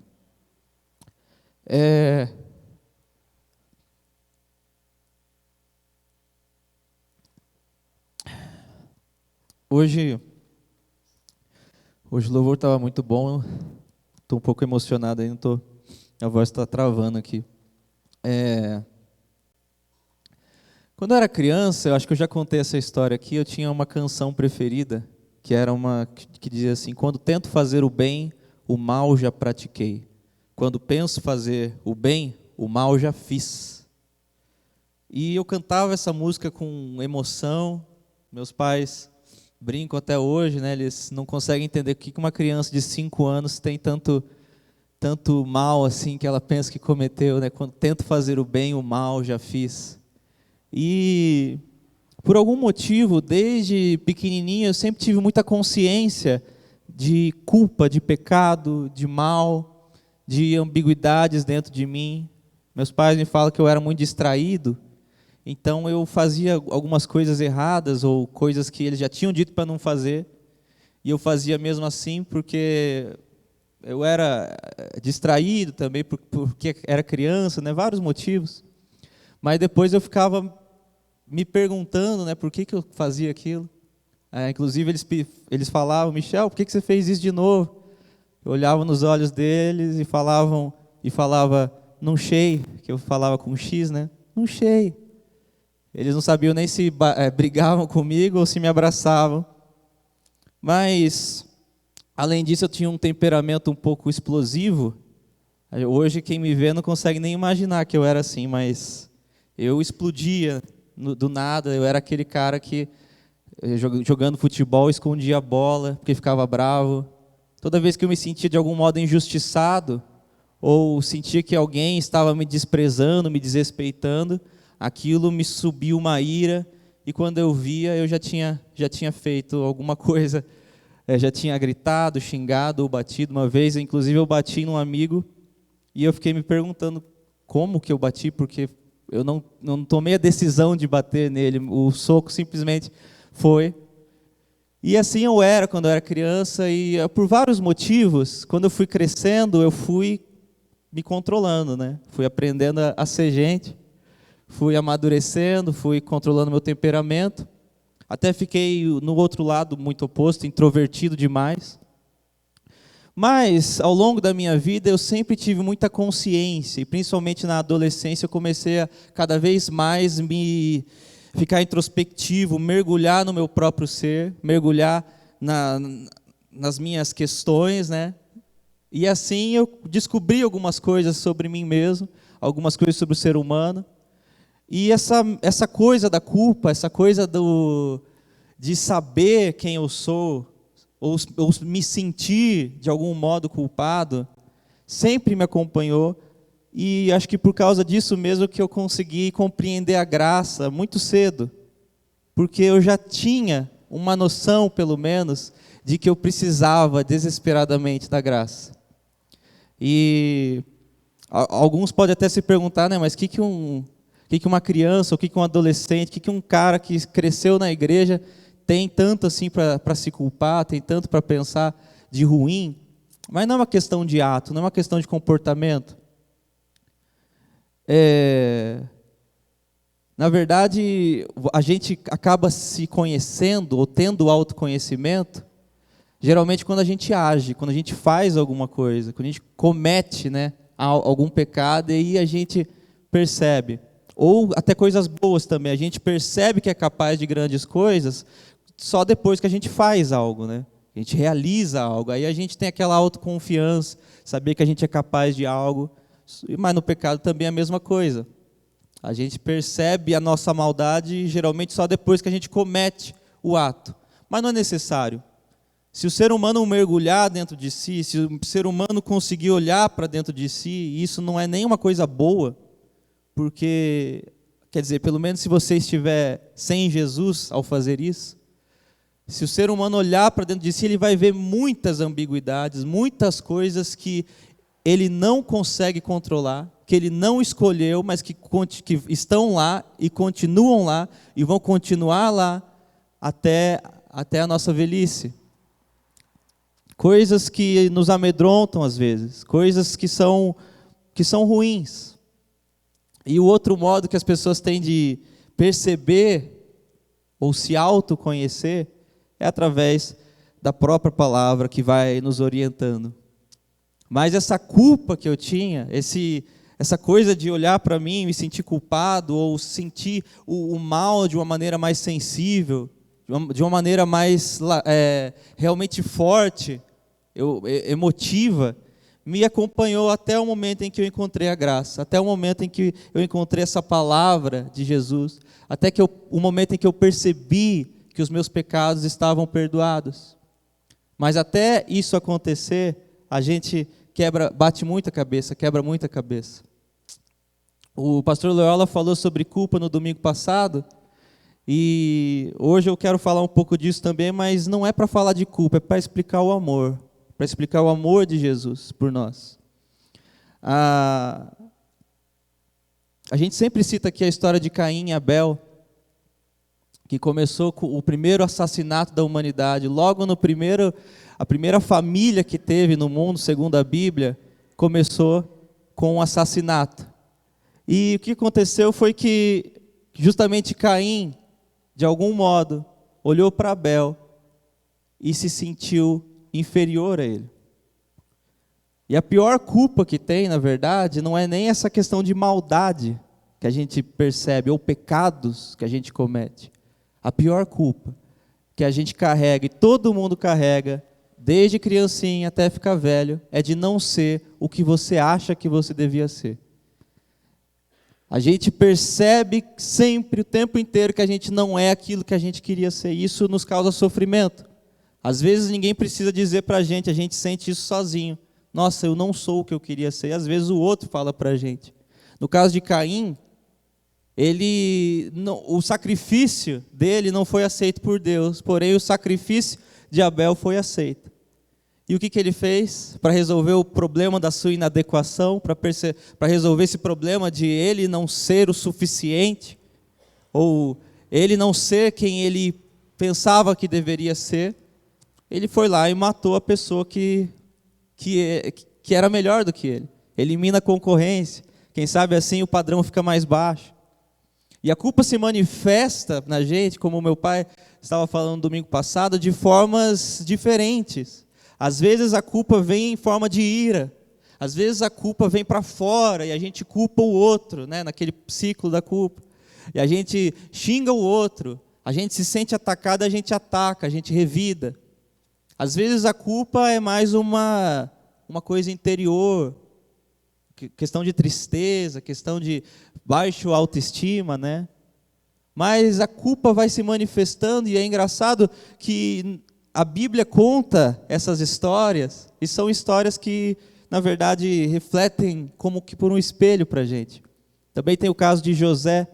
[SPEAKER 1] Hoje o louvor estava muito bom, estou um pouco emocionado ainda, a voz está travando aqui. Quando eu era criança, eu acho que eu já contei essa história aqui, eu tinha uma canção preferida, que era uma que dizia assim: quando tento fazer o bem, o mal já pratiquei. Quando penso fazer o bem, o mal já fiz. E eu cantava essa música com emoção. Meus pais brincam até hoje, né? Eles não conseguem entender o que uma criança de 5 anos tem tanto mal assim que ela pensa que cometeu, né? Quando tento fazer o bem, o mal já fiz. E por algum motivo, desde pequenininho, eu sempre tive muita consciência de culpa, de pecado, de mal, de ambiguidades dentro de mim. Meus pais me falam que eu era muito distraído, então eu fazia algumas coisas erradas ou coisas que eles já tinham dito para não fazer, e eu fazia mesmo assim porque eu era distraído também, porque era criança, né? Vários motivos. Mas depois eu ficava me perguntando, né, por que eu fazia aquilo. Inclusive eles falavam: Michel, por que você fez isso de novo? Eu olhava nos olhos deles e falava, não sei, que eu falava com X, né? Não sei. Eles não sabiam nem se brigavam comigo ou se me abraçavam. Mas, além disso, eu tinha um temperamento um pouco explosivo. Hoje, quem me vê não consegue nem imaginar que eu era assim, mas eu explodia do nada. Eu era aquele cara que, jogando futebol, escondia a bola, porque ficava bravo. Toda vez que eu me sentia de algum modo injustiçado, ou sentia que alguém estava me desprezando, me desrespeitando, aquilo me subiu uma ira, e quando eu via, eu já tinha feito alguma coisa, já tinha gritado, xingado ou batido. Uma vez, inclusive, eu bati num amigo, e eu fiquei me perguntando como que eu bati, porque eu não tomei a decisão de bater nele, o soco simplesmente foi. E assim eu era quando eu era criança, e por vários motivos, quando eu fui crescendo, eu fui me controlando, né? Fui aprendendo a ser gente, fui amadurecendo, fui controlando meu temperamento, até fiquei no outro lado, muito oposto, introvertido demais. Mas, ao longo da minha vida, eu sempre tive muita consciência, e principalmente na adolescência, eu comecei a cada vez mais ficar introspectivo, mergulhar no meu próprio ser, mergulhar nas minhas questões, né? E assim eu descobri algumas coisas sobre mim mesmo, algumas coisas sobre o ser humano. E essa coisa da culpa, essa coisa de saber quem eu sou, ou me sentir de algum modo culpado, sempre me acompanhou, e acho que por causa disso mesmo que eu consegui compreender a graça muito cedo, porque eu já tinha uma noção, pelo menos, de que eu precisava desesperadamente da graça. E alguns podem até se perguntar, né, mas o que uma criança, o que um adolescente, o que um cara que cresceu na igreja tem tanto assim para se culpar, tem tanto para pensar de ruim? Mas não é uma questão de ato, não é uma questão de comportamento. Na verdade, a gente acaba se conhecendo ou tendo autoconhecimento, geralmente quando a gente age, quando a gente faz alguma coisa, quando a gente comete, né, algum pecado, e aí a gente percebe. Ou até coisas boas também, a gente percebe que é capaz de grandes coisas só depois que a gente faz algo, né? A gente realiza algo, aí a gente tem aquela autoconfiança, saber que a gente é capaz de algo. Mas no pecado também é a mesma coisa. A gente percebe a nossa maldade geralmente só depois que a gente comete o ato. Mas não é necessário. Se o ser humano mergulhar dentro de si, se o ser humano conseguir olhar para dentro de si, isso não é nenhuma coisa boa, porque, quer dizer, pelo menos se você estiver sem Jesus ao fazer isso, se o ser humano olhar para dentro de si, ele vai ver muitas ambiguidades, muitas coisas que ele não consegue controlar, que ele não escolheu, mas que estão lá e continuam lá e vão continuar lá até a nossa velhice. coisas que nos amedrontam às vezes, coisas que são ruins. E o outro modo que as pessoas têm de perceber ou se autoconhecer é através da própria palavra que vai nos orientando. Mas essa culpa que eu tinha, essa coisa de olhar para mim e me sentir culpado, ou sentir o mal de uma maneira mais sensível, de uma maneira mais realmente forte, emotiva, me acompanhou até o momento em que eu encontrei a graça, até o momento em que eu encontrei essa palavra de Jesus, até o momento em que eu percebi que os meus pecados estavam perdoados. Mas até isso acontecer, a gente bate muita cabeça, quebra muita cabeça. O pastor Loyola falou sobre culpa no domingo passado, e hoje eu quero falar um pouco disso também, mas não é para falar de culpa, é para explicar o amor. Para explicar o amor de Jesus por nós. A gente sempre cita aqui a história de Caim e Abel, que começou com o primeiro assassinato da humanidade. Logo a primeira família que teve no mundo, segundo a Bíblia, começou com um assassinato. E o que aconteceu foi que justamente Caim, de algum modo, olhou para Abel e se sentiu inferior a ele. E a pior culpa que tem, na verdade, não é nem essa questão de maldade que a gente percebe, ou pecados que a gente comete. A pior culpa que a gente carrega, e todo mundo carrega, desde criancinha até ficar velho, é de não ser o que você acha que você devia ser. A gente percebe sempre, o tempo inteiro, que a gente não é aquilo que a gente queria ser. Isso nos causa sofrimento. Às vezes ninguém precisa dizer para a gente sente isso sozinho. Nossa, eu não sou o que eu queria ser. E às vezes o outro fala para a gente. No caso de Caim, o sacrifício dele não foi aceito por Deus, porém o sacrifício de Abel foi aceito. E o que ele fez para resolver o problema da sua inadequação, para resolver esse problema de ele não ser o suficiente, ou ele não ser quem ele pensava que deveria ser? Ele foi lá e matou a pessoa que era melhor do que ele. Elimina a concorrência. Quem sabe assim o padrão fica mais baixo. E a culpa se manifesta na gente, como o meu pai estava falando no domingo passado, de formas diferentes. Às vezes a culpa vem em forma de ira. Às vezes a culpa vem para fora e a gente culpa o outro, né, naquele ciclo da culpa. E a gente xinga o outro. A gente se sente atacado, a gente ataca, a gente revida. Às vezes a culpa é mais uma coisa interior, questão de tristeza, questão de baixa autoestima, né? Mas a culpa vai se manifestando, e é engraçado que a Bíblia conta essas histórias, e são histórias que, na verdade, refletem como que por um espelho para a gente. Também tem o caso de José,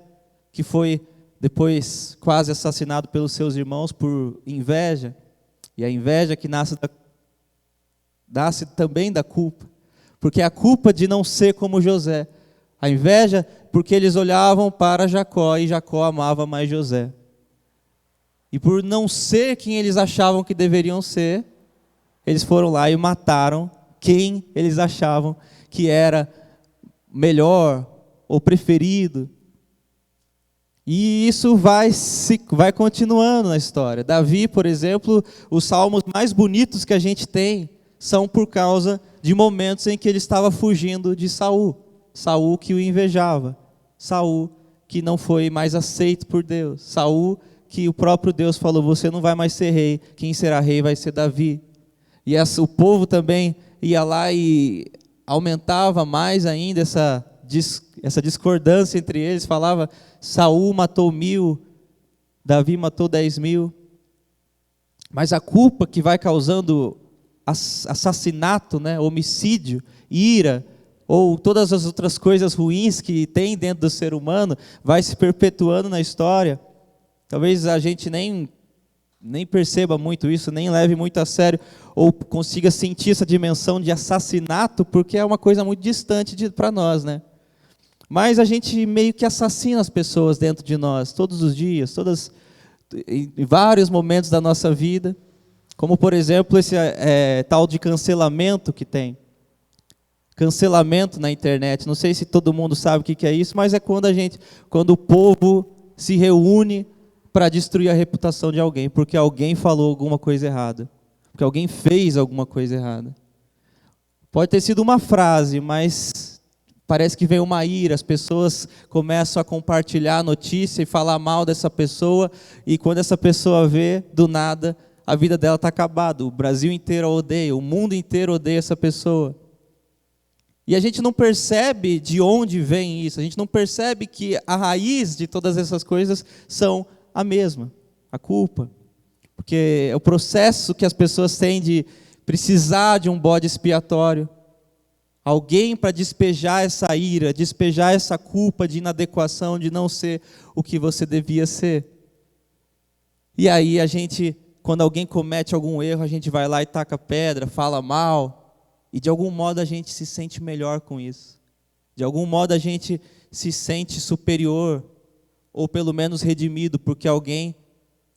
[SPEAKER 1] que foi depois quase assassinado pelos seus irmãos por inveja. E a inveja que nasce também da culpa. Porque a culpa de não ser como José. A inveja porque eles olhavam para Jacó e Jacó amava mais José. E por não ser quem eles achavam que deveriam ser, eles foram lá e mataram quem eles achavam que era melhor ou preferido. E isso vai continuando na história. Davi, por exemplo, os salmos mais bonitos que a gente tem são por causa de momentos em que ele estava fugindo de Saul. Saul que o invejava. Saul que não foi mais aceito por Deus. Saul que o próprio Deus falou, você não vai mais ser rei, quem será rei vai ser Davi. E o povo também ia lá e aumentava mais ainda essa discordância entre eles, falava, Saul matou 1000, Davi matou 10.000. Mas a culpa que vai causando assassinato, né, homicídio, ira, ou todas as outras coisas ruins que tem dentro do ser humano, vai se perpetuando na história. Talvez a gente nem perceba muito isso, nem leve muito a sério, ou consiga sentir essa dimensão de assassinato, porque é uma coisa muito distante para nós, né? Mas a gente meio que assassina as pessoas dentro de nós, todos os dias, em vários momentos da nossa vida. Como, por exemplo, esse tal de cancelamento que tem. Cancelamento na internet. Não sei se todo mundo sabe o que é isso, mas é quando o povo se reúne para destruir a reputação de alguém, porque alguém falou alguma coisa errada, porque alguém fez alguma coisa errada. Pode ter sido uma frase, mas parece que vem uma ira, as pessoas começam a compartilhar a notícia e falar mal dessa pessoa, e quando essa pessoa vê, do nada, a vida dela está acabada. O Brasil inteiro a odeia, o mundo inteiro odeia essa pessoa. E a gente não percebe de onde vem isso, a gente não percebe que a raiz de todas essas coisas são a mesma, a culpa. Porque é o processo que as pessoas têm de precisar de um bode expiatório, alguém para despejar essa ira, despejar essa culpa de inadequação, de não ser o que você devia ser. E aí quando alguém comete algum erro, a gente vai lá e taca pedra, fala mal, e de algum modo a gente se sente melhor com isso. De algum modo a gente se sente superior, ou pelo menos redimido, porque alguém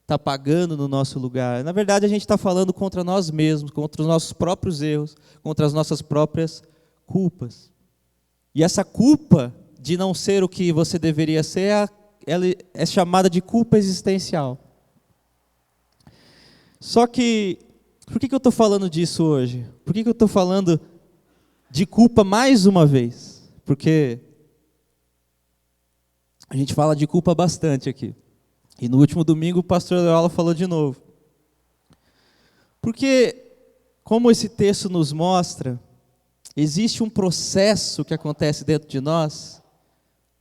[SPEAKER 1] está pagando no nosso lugar. Na verdade, a gente está falando contra nós mesmos, contra os nossos próprios erros, contra as nossas próprias culpas. E essa culpa de não ser o que você deveria ser, ela é chamada de culpa existencial. Só que, por que eu estou falando disso hoje? Por que eu estou falando de culpa mais uma vez? Porque a gente fala de culpa bastante aqui. E no último domingo o pastor Leola falou de novo. Porque, como esse texto nos mostra, existe um processo que acontece dentro de nós,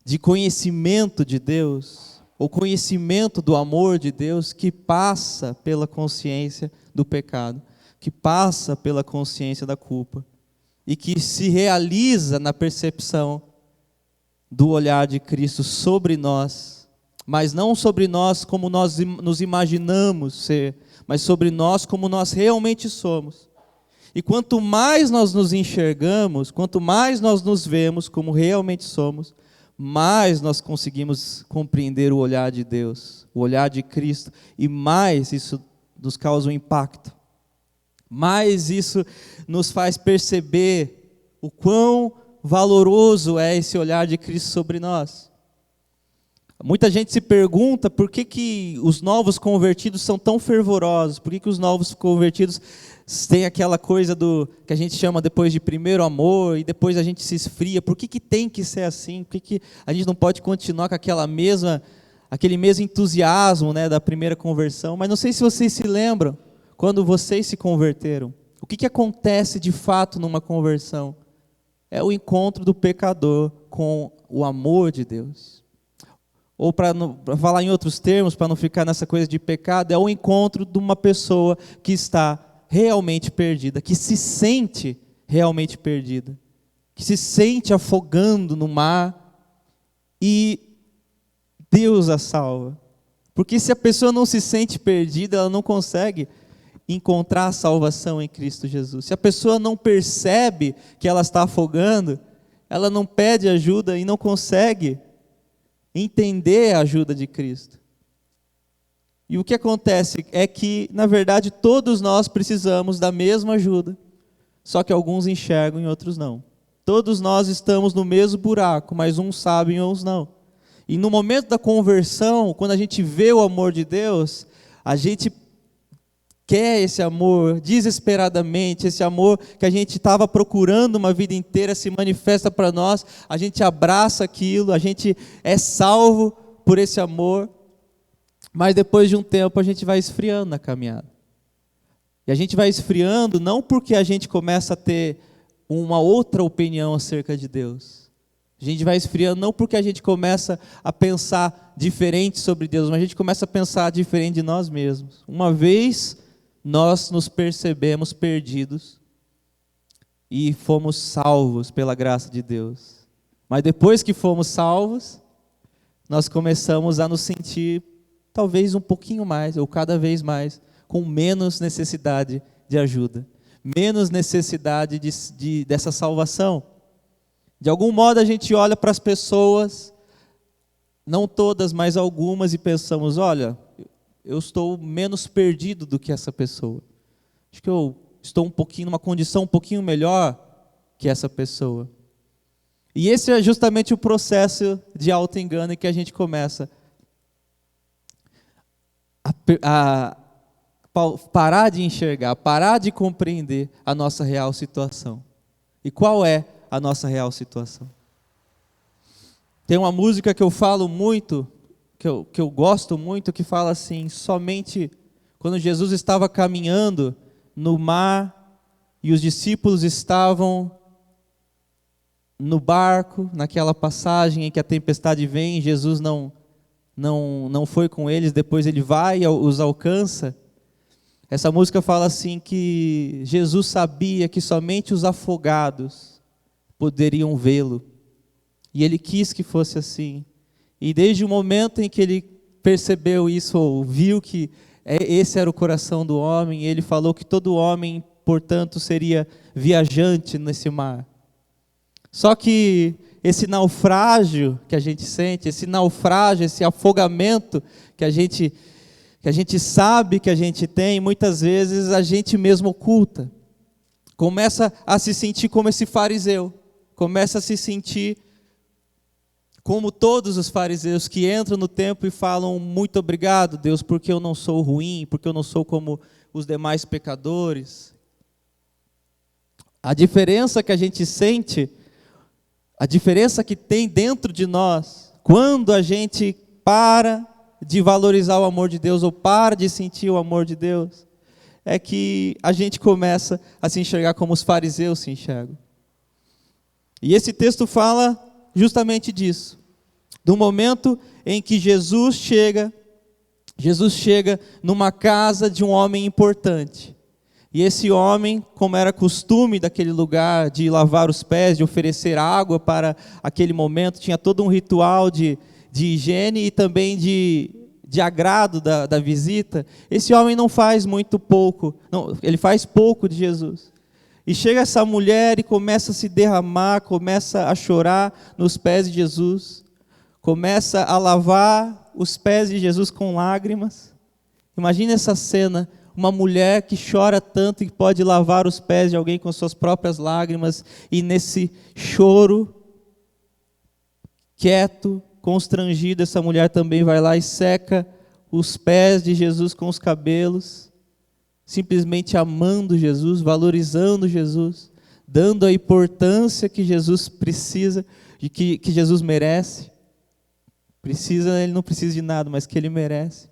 [SPEAKER 1] de conhecimento de Deus, ou conhecimento do amor de Deus, que passa pela consciência do pecado, que passa pela consciência da culpa, e que se realiza na percepção do olhar de Cristo sobre nós, mas não sobre nós como nós nos imaginamos ser, mas sobre nós como nós realmente somos. E quanto mais nós nos enxergamos, quanto mais nós nos vemos como realmente somos, mais nós conseguimos compreender o olhar de Deus, o olhar de Cristo, e mais isso nos causa um impacto, mais isso nos faz perceber o quão valoroso é esse olhar de Cristo sobre nós. Muita gente se pergunta por que os novos convertidos são tão fervorosos, por que os novos convertidos têm aquela coisa que a gente chama depois de primeiro amor, e depois a gente se esfria. Por que tem que ser assim? Por que a gente não pode continuar com aquele mesmo entusiasmo, né, da primeira conversão? Mas não sei se vocês se lembram, quando vocês se converteram, o que acontece de fato numa conversão? É o encontro do pecador com o amor de Deus. Ou para falar em outros termos, para não ficar nessa coisa de pecado, é o encontro de uma pessoa que está realmente perdida, que se sente realmente perdida, que se sente afogando no mar, e Deus a salva. Porque se a pessoa não se sente perdida, ela não consegue encontrar a salvação em Cristo Jesus. Se a pessoa não percebe que ela está afogando, ela não pede ajuda e não consegue entender a ajuda de Cristo. E o que acontece é que, na verdade, todos nós precisamos da mesma ajuda, só que alguns enxergam e outros não. Todos nós estamos no mesmo buraco, mas uns sabem e uns não. E no momento da conversão, quando a gente vê o amor de Deus, a gente quer esse amor desesperadamente, esse amor que a gente estava procurando uma vida inteira se manifesta para nós, a gente abraça aquilo, a gente é salvo por esse amor, mas depois de um tempo a gente vai esfriando na caminhada. E a gente vai esfriando não porque a gente começa a ter uma outra opinião acerca de Deus. A gente vai esfriando não porque a gente começa a pensar diferente sobre Deus, mas a gente começa a pensar diferente de nós mesmos. Uma vez nós nos percebemos perdidos e fomos salvos pela graça de Deus. Mas depois que fomos salvos, nós começamos a nos sentir talvez um pouquinho mais, ou cada vez mais, com menos necessidade de ajuda, menos necessidade dessa salvação. De algum modo a gente olha para as pessoas, não todas, mas algumas, e pensamos, olha, eu estou menos perdido do que essa pessoa. Acho que eu estou numa condição um pouquinho melhor que essa pessoa. E esse é justamente o processo de auto-engano em que a gente começa a parar de enxergar, parar de compreender a nossa real situação. E qual é a nossa real situação? Tem uma música que eu falo muito, que eu gosto muito, que fala assim: somente quando Jesus estava caminhando no mar e os discípulos estavam no barco, naquela passagem em que a tempestade vem, Jesus não foi com eles, depois ele vai e os alcança. Essa música fala assim que Jesus sabia que somente os afogados poderiam vê-lo. E ele quis que fosse assim. E desde o momento em que ele percebeu isso, ou viu que esse era o coração do homem, ele falou que todo homem, portanto, seria viajante nesse mar. Só que esse naufrágio que a gente sente, esse naufrágio, esse afogamento que a gente sabe que a gente tem, muitas vezes a gente mesmo oculta. Começa a se sentir como esse fariseu, começa a se sentir como todos os fariseus que entram no templo e falam: muito obrigado, Deus, porque eu não sou ruim, porque eu não sou como os demais pecadores. A diferença que a gente sente, a diferença que tem dentro de nós, quando a gente para de valorizar o amor de Deus ou para de sentir o amor de Deus, é que a gente começa a se enxergar como os fariseus se enxergam. E esse texto fala justamente disso, do momento em que Jesus chega numa casa de um homem importante. E esse homem, como era costume daquele lugar, de lavar os pés, de oferecer água para aquele momento, tinha todo um ritual de higiene e também de agrado da visita. Esse homem não faz ele faz pouco de Jesus. E chega essa mulher e começa a se derramar, começa a chorar nos pés de Jesus, começa a lavar os pés de Jesus com lágrimas. Imagina essa cena, uma mulher que chora tanto que pode lavar os pés de alguém com suas próprias lágrimas, e nesse choro, quieto, constrangido, essa mulher também vai lá e seca os pés de Jesus com os cabelos, simplesmente amando Jesus, valorizando Jesus, dando a importância que Jesus precisa, que Jesus merece. Ele não precisa de nada, mas que ele merece.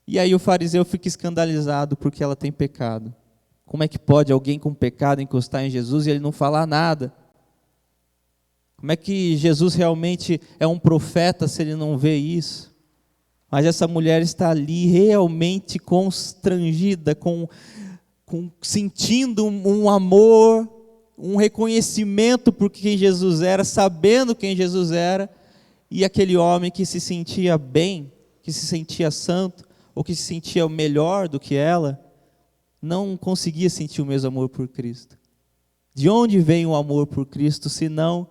[SPEAKER 1] E aí o fariseu fica escandalizado porque ela tem pecado. Como é que pode alguém com pecado encostar em Jesus e ele não falar nada? Como é que Jesus realmente é um profeta se ele não vê isso? Mas essa mulher está ali realmente constrangida, sentindo um amor, um reconhecimento por quem Jesus era, sabendo quem Jesus era, e aquele homem que se sentia bem, que se sentia santo, ou que se sentia melhor do que ela, não conseguia sentir o mesmo amor por Cristo. De onde vem o amor por Cristo, senão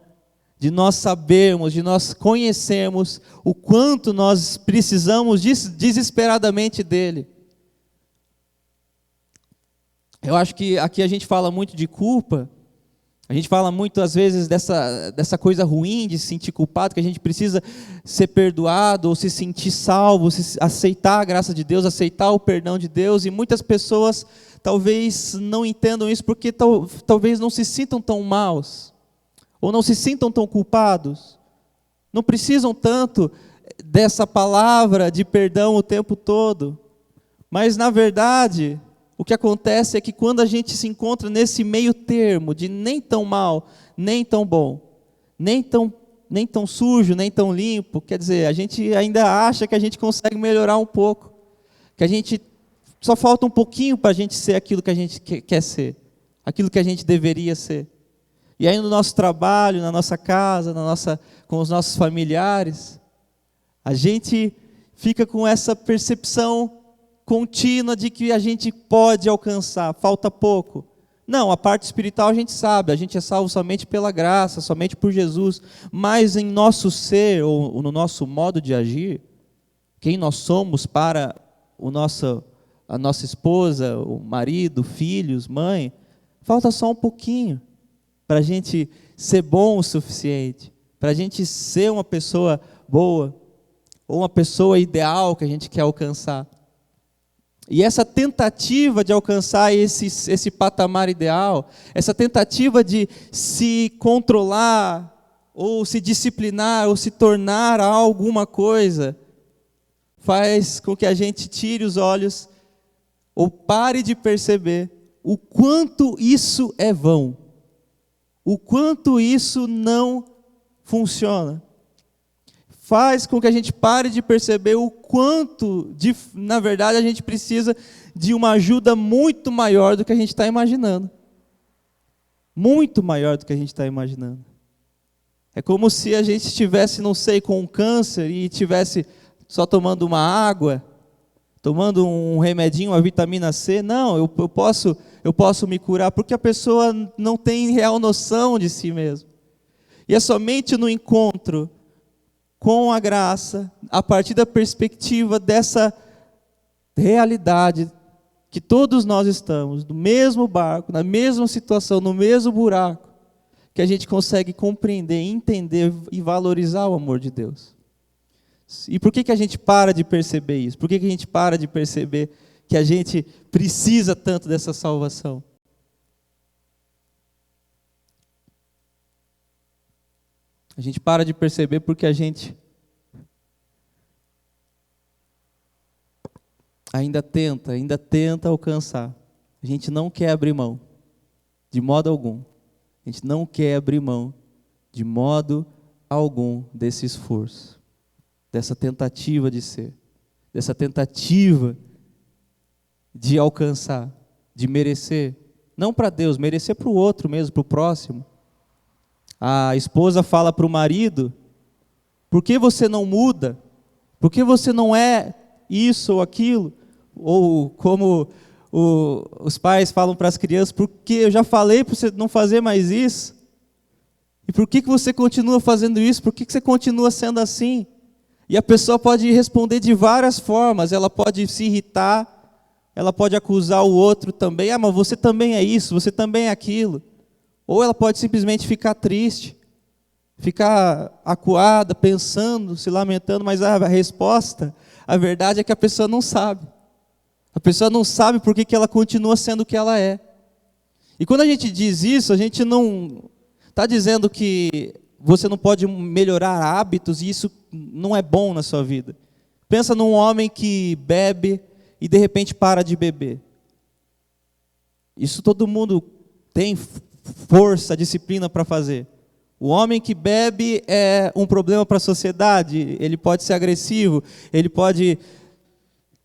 [SPEAKER 1] de nós sabermos, de nós conhecermos o quanto nós precisamos desesperadamente dele. Eu acho que aqui a gente fala muito de culpa, a gente fala muito às vezes dessa coisa ruim de se sentir culpado, que a gente precisa ser perdoado, ou se sentir salvo, aceitar a graça de Deus, aceitar o perdão de Deus, e muitas pessoas talvez não entendam isso porque talvez não se sintam tão maus, ou não se sintam tão culpados, não precisam tanto dessa palavra de perdão o tempo todo, mas na verdade o que acontece é que quando a gente se encontra nesse meio termo de nem tão mal, nem tão bom, nem tão sujo, nem tão limpo, quer dizer, a gente ainda acha que a gente consegue melhorar um pouco, que a gente só falta um pouquinho para a gente ser aquilo que a gente quer ser, aquilo que a gente deveria ser. E aí no nosso trabalho, na nossa casa, com os nossos familiares, a gente fica com essa percepção contínua de que a gente pode alcançar, falta pouco. Não, a parte espiritual a gente sabe, a gente é salvo somente pela graça, somente por Jesus, mas em nosso ser, ou no nosso modo de agir, quem nós somos para a nossa esposa, o marido, filhos, mãe, falta só um pouquinho para a gente ser bom o suficiente, para a gente ser uma pessoa boa, ou uma pessoa ideal que a gente quer alcançar. E essa tentativa de alcançar esse patamar ideal, essa tentativa de se controlar, ou se disciplinar, ou se tornar alguma coisa, faz com que a gente tire os olhos, ou pare de perceber o quanto isso é vão, o quanto isso não funciona. Faz com que a gente pare de perceber o quanto, na verdade, a gente precisa de uma ajuda muito maior do que a gente está imaginando. Muito maior do que a gente está imaginando. É como se a gente estivesse, não sei, com um câncer e estivesse só tomando uma água, tomando um remedinho, uma vitamina C. Não, eu posso me curar, porque a pessoa não tem real noção de si mesmo. E é somente no encontro com a graça, a partir da perspectiva dessa realidade, que todos nós estamos no mesmo barco, na mesma situação, no mesmo buraco, que a gente consegue compreender, entender e valorizar o amor de Deus. E por que a gente para de perceber isso? Por que a gente para de perceber que a gente precisa tanto dessa salvação? A gente para de perceber porque a gente ainda tenta alcançar. A gente não quer abrir mão, de modo algum. A gente não quer abrir mão, de modo algum, desse esforço, dessa tentativa de ser, dessa tentativa de alcançar, de merecer. Não para Deus, merecer para o outro mesmo, para o próximo. A esposa fala para o marido: por que você não muda? Por que você não é isso ou aquilo? Ou como os pais falam para as crianças: porque eu já falei para você não fazer mais isso. E por que você continua fazendo isso? Por que você continua sendo assim? E a pessoa pode responder de várias formas. Ela pode se irritar, ela pode acusar o outro também: ah, mas você também é isso, você também é aquilo. Ou ela pode simplesmente ficar triste, ficar acuada, pensando, se lamentando, mas a resposta, a verdade é que a pessoa não sabe. A pessoa não sabe por que ela continua sendo o que ela é. E quando a gente diz isso, a gente não está dizendo que você não pode melhorar hábitos e isso não é bom na sua vida. Pensa num homem que bebe e de repente para de beber. Isso todo mundo tem força, disciplina para fazer. O homem que bebe é um problema para a sociedade, ele pode ser agressivo, ele pode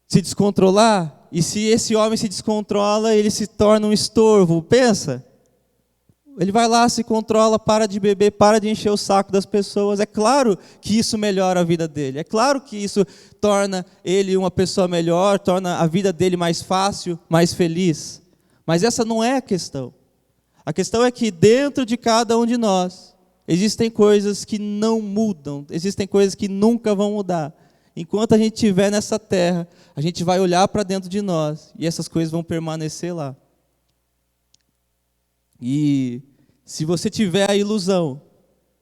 [SPEAKER 1] se descontrolar, e se esse homem se descontrola, ele se torna um estorvo. Pensa, ele vai lá, se controla, para de beber, para de encher o saco das pessoas. É claro que isso melhora a vida dele, é claro que isso torna ele uma pessoa melhor, torna a vida dele mais fácil, mais feliz. Mas essa não é a questão. A questão é que dentro de cada um de nós existem coisas que não mudam, existem coisas que nunca vão mudar. Enquanto a gente estiver nessa terra, a gente vai olhar para dentro de nós e essas coisas vão permanecer lá. E se você tiver a ilusão,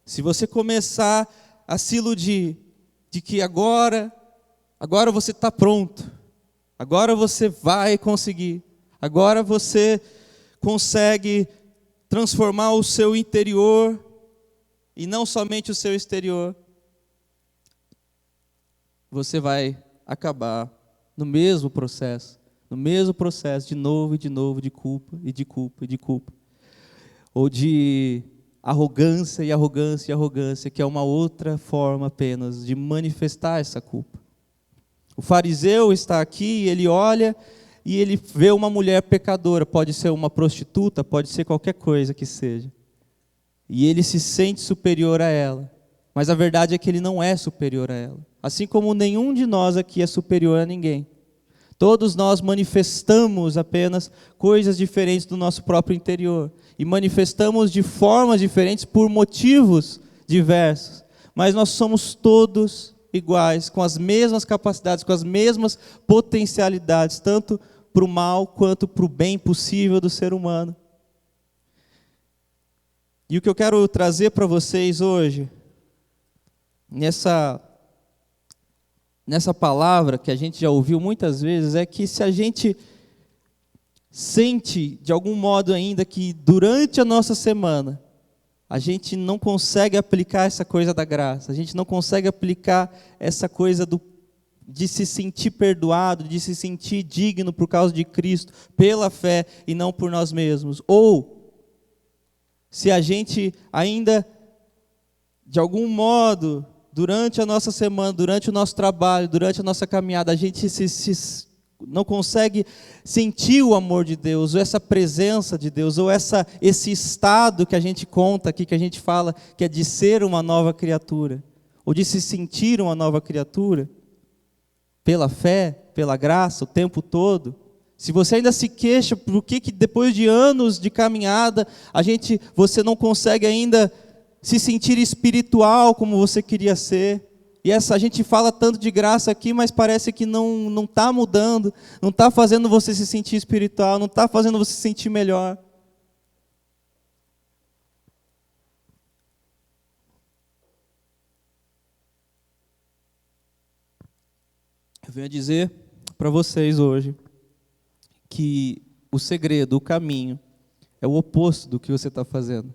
[SPEAKER 1] se você começar a se iludir de que agora você está pronto, agora você vai conseguir, agora você consegue transformar o seu interior e não somente o seu exterior, você vai acabar no mesmo processo de novo e de novo, de culpa e de culpa e de culpa. Ou de arrogância e arrogância e arrogância, que é uma outra forma apenas de manifestar essa culpa. O fariseu está aqui, ele olha e ele vê uma mulher pecadora, pode ser uma prostituta, pode ser qualquer coisa que seja. E ele se sente superior a ela. Mas a verdade é que ele não é superior a ela. Assim como nenhum de nós aqui é superior a ninguém. Todos nós manifestamos apenas coisas diferentes do nosso próprio interior. E manifestamos de formas diferentes por motivos diversos. Mas nós somos todos iguais, com as mesmas capacidades, com as mesmas potencialidades, tanto para o mal quanto para o bem possível do ser humano. E o que eu quero trazer para vocês hoje, nessa palavra que a gente já ouviu muitas vezes, é que se a gente sente de algum modo ainda que durante a nossa semana a gente não consegue aplicar essa coisa da graça, a gente não consegue aplicar essa coisa de se sentir perdoado, de se sentir digno por causa de Cristo, pela fé e não por nós mesmos, ou se a gente ainda de algum modo durante a nossa semana, durante o nosso trabalho, durante a nossa caminhada, a gente não consegue sentir o amor de Deus, ou essa presença de Deus, ou esse estado que a gente conta aqui, que a gente fala, que é de ser uma nova criatura, ou de se sentir uma nova criatura, pela fé, pela graça, o tempo todo. Se você ainda se queixa, por que depois de anos de caminhada, você não consegue ainda se sentir espiritual como você queria ser? E a gente fala tanto de graça aqui, mas parece que não está mudando, não está fazendo você se sentir espiritual, não está fazendo você se sentir melhor. Eu venho dizer para vocês hoje que o segredo, o caminho, é o oposto do que você está fazendo.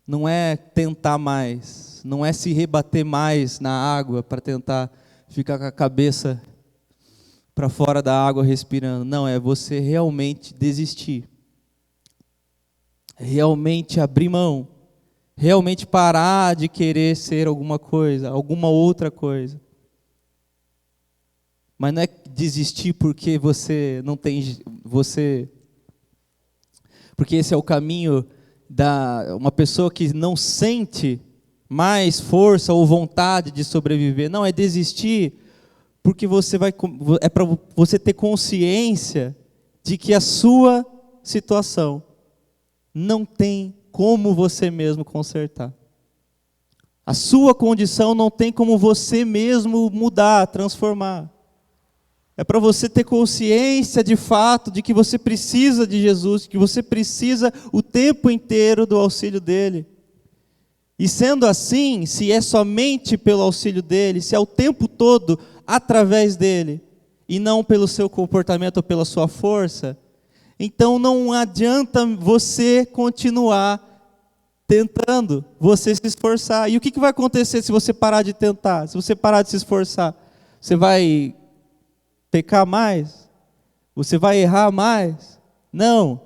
[SPEAKER 1] Não é tentar mais, não é se rebater mais na água para tentar ficar com a cabeça para fora da água respirando. Não, é você realmente desistir. Realmente abrir mão. Realmente parar de querer ser alguma coisa, alguma outra coisa. Mas não é desistir porque você não tem... Porque esse é o caminho... uma pessoa que não sente mais força ou vontade de sobreviver. Não, é desistir porque é para você ter consciência de que a sua situação não tem como você mesmo consertar. A sua condição não tem como você mesmo mudar, transformar. É para você ter consciência de fato de que você precisa de Jesus, que você precisa o tempo inteiro do auxílio dele. E sendo assim, se é somente pelo auxílio dele, se é o tempo todo através dele, e não pelo seu comportamento ou pela sua força, então não adianta você continuar tentando, você se esforçar. E o que vai acontecer se você parar de tentar, se você parar de se esforçar? Você vai pecar mais? Você vai errar mais? Não.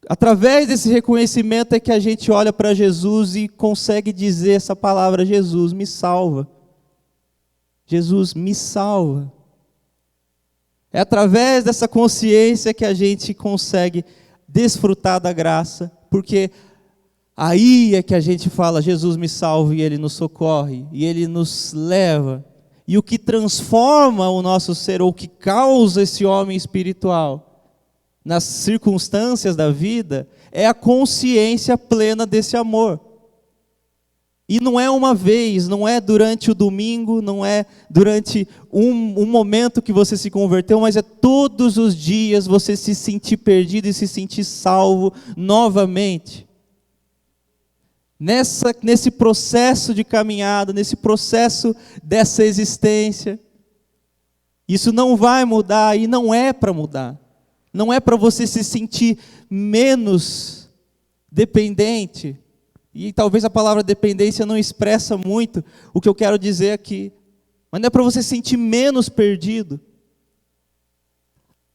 [SPEAKER 1] Através desse reconhecimento é que a gente olha para Jesus e consegue dizer essa palavra: Jesus, me salva. Jesus, me salva. É através dessa consciência que a gente consegue desfrutar da graça, porque aí é que a gente fala: Jesus, me salva, e Ele nos socorre, e Ele nos leva. E o que transforma o nosso ser, ou o que causa esse homem espiritual nas circunstâncias da vida, é a consciência plena desse amor. E não é uma vez, não é durante o domingo, não é durante um momento que você se converteu, mas é todos os dias você se sentir perdido e se sentir salvo novamente. Nesse processo de caminhada, nesse processo dessa existência. Isso não vai mudar e não é para mudar. Não é para você se sentir menos dependente. E talvez a palavra dependência não expressa muito o que eu quero dizer aqui. Mas não é para você se sentir menos perdido.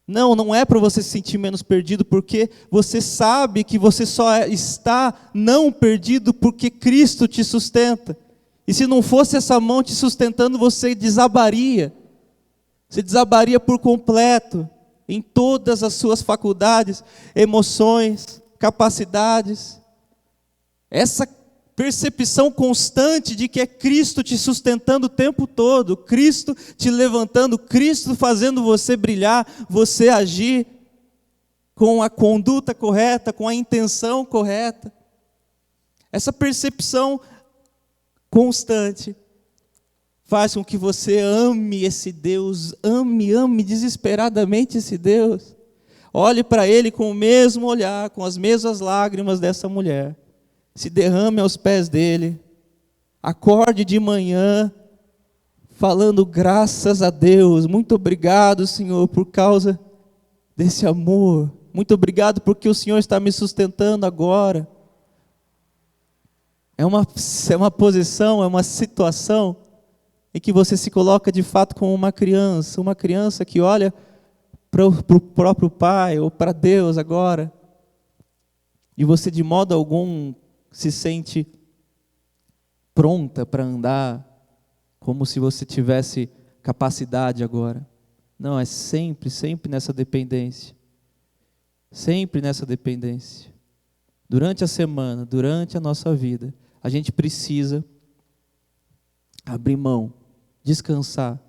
[SPEAKER 1] Não é para você se sentir menos perdido, porque você sabe que você só está não perdido porque Cristo te sustenta. E se não fosse essa mão te sustentando, você desabaria. Você desabaria por completo, em todas as suas faculdades, emoções, capacidades. Essa percepção constante de que é Cristo te sustentando o tempo todo, Cristo te levantando, Cristo fazendo você brilhar, você agir com a conduta correta, com a intenção correta. Essa percepção constante faz com que você ame esse Deus, ame desesperadamente esse Deus. Olhe para Ele com o mesmo olhar, com as mesmas lágrimas dessa mulher. Se derrame aos pés dEle. Acorde de manhã, falando graças a Deus. Muito obrigado, Senhor, por causa desse amor. Muito obrigado porque o Senhor está me sustentando agora. É uma posição, é uma situação em que você se coloca de fato como uma criança que olha para o próprio pai ou para Deus agora, e você de modo algum se sente pronta para andar como se você tivesse capacidade agora. Não, é sempre nessa dependência. Sempre nessa dependência. Durante a semana, durante a nossa vida, a gente precisa abrir mão, descansar,